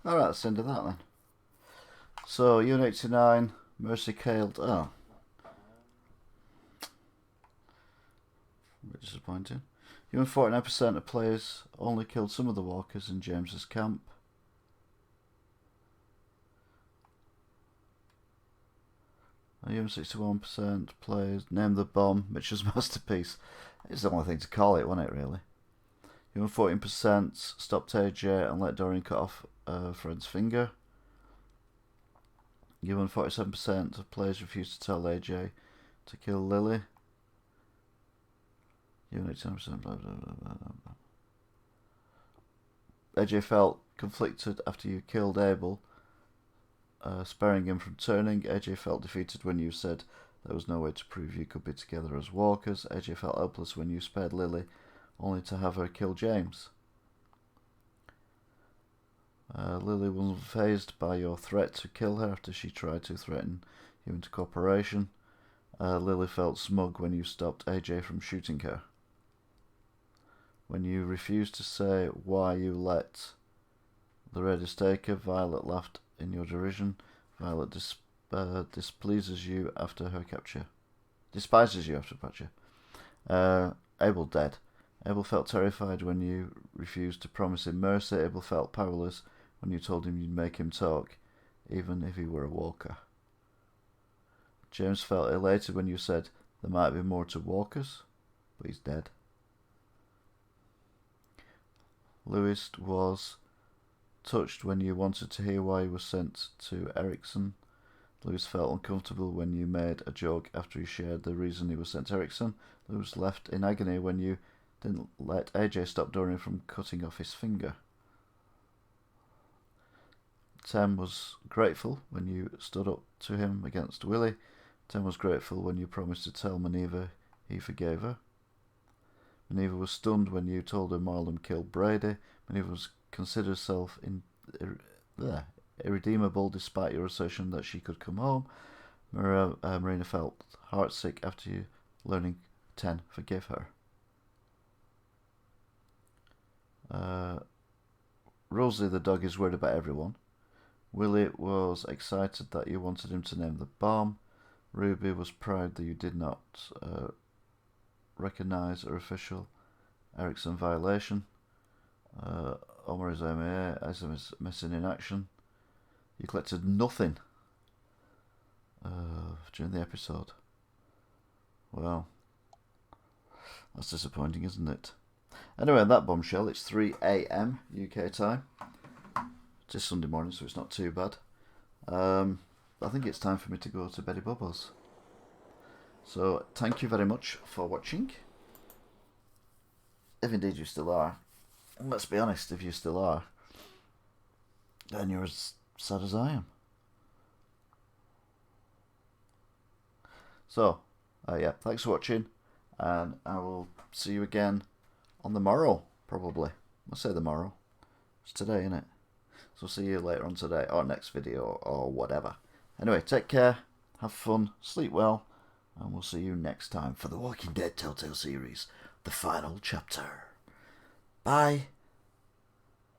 Alright, that's the end of that then. So, Unit 89, Mercy killed. Oh. A bit disappointing. Even 49% of players only killed some of the walkers in James's camp. Even 61% players named the bomb Mitchell's masterpiece. It's the only thing to call it, wasn't it, really? Even 14% stopped AJ and let Dorian cut off a friend's finger. Given 47% of players refused to tell AJ to kill Lily. Given 10%. Blah, blah, blah, blah, blah. AJ felt conflicted after you killed Abel, sparing him from turning. AJ felt defeated when you said there was no way to prove you could be together as walkers. AJ felt helpless when you spared Lily, only to have her kill James. Lily wasn't fazed by your threat to kill her after she tried to threaten you into cooperation. Lily felt smug when you stopped AJ from shooting her. When you refused to say why you let the Raiders take her, Violet laughed in your derision. Violet displeases you after her capture. Despises you after capture. Abel dead. Abel felt terrified when you refused to promise him mercy. Abel felt powerless when you told him you'd make him talk, even if he were a walker. James felt elated when you said there might be more to walkers, but he's dead. Lewis was touched when you wanted to hear why he was sent to Erickson. Lewis felt uncomfortable when you made a joke after he shared the reason he was sent to Erickson. Lewis left in agony when you didn't let AJ stop Dorian from cutting off his finger. Tem was grateful when you stood up to him against Willie. Tem was grateful when you promised to tell Maneva he forgave her. Maneva was stunned when you told her Marlon killed Brady. Maneva considered herself irredeemable despite your assertion that she could come home. Marina felt heartsick after you learning Ten forgive her. Rosie the dog is worried about everyone. Willie was excited that you wanted him to name the bomb. Ruby was proud that you did not recognise her official Erickson violation. Omar is MIA, as is missing in action. You collected nothing during the episode. Well, that's disappointing, isn't it? Anyway, that bombshell, it's 3 AM UK time. It is Sunday morning, so it's not too bad. I think it's time for me to go to Betty Bubbles. So, thank you very much for watching. If indeed you still are. And let's be honest, if you still are, then you're as sad as I am. So, yeah, thanks for watching, and I will see you again on the morrow, probably. I'll say the morrow. It's today, isn't it? So see you later on today, or next video, or whatever. Anyway, take care, have fun, sleep well, and we'll see you next time for the Walking Dead Telltale series, the final chapter. Bye.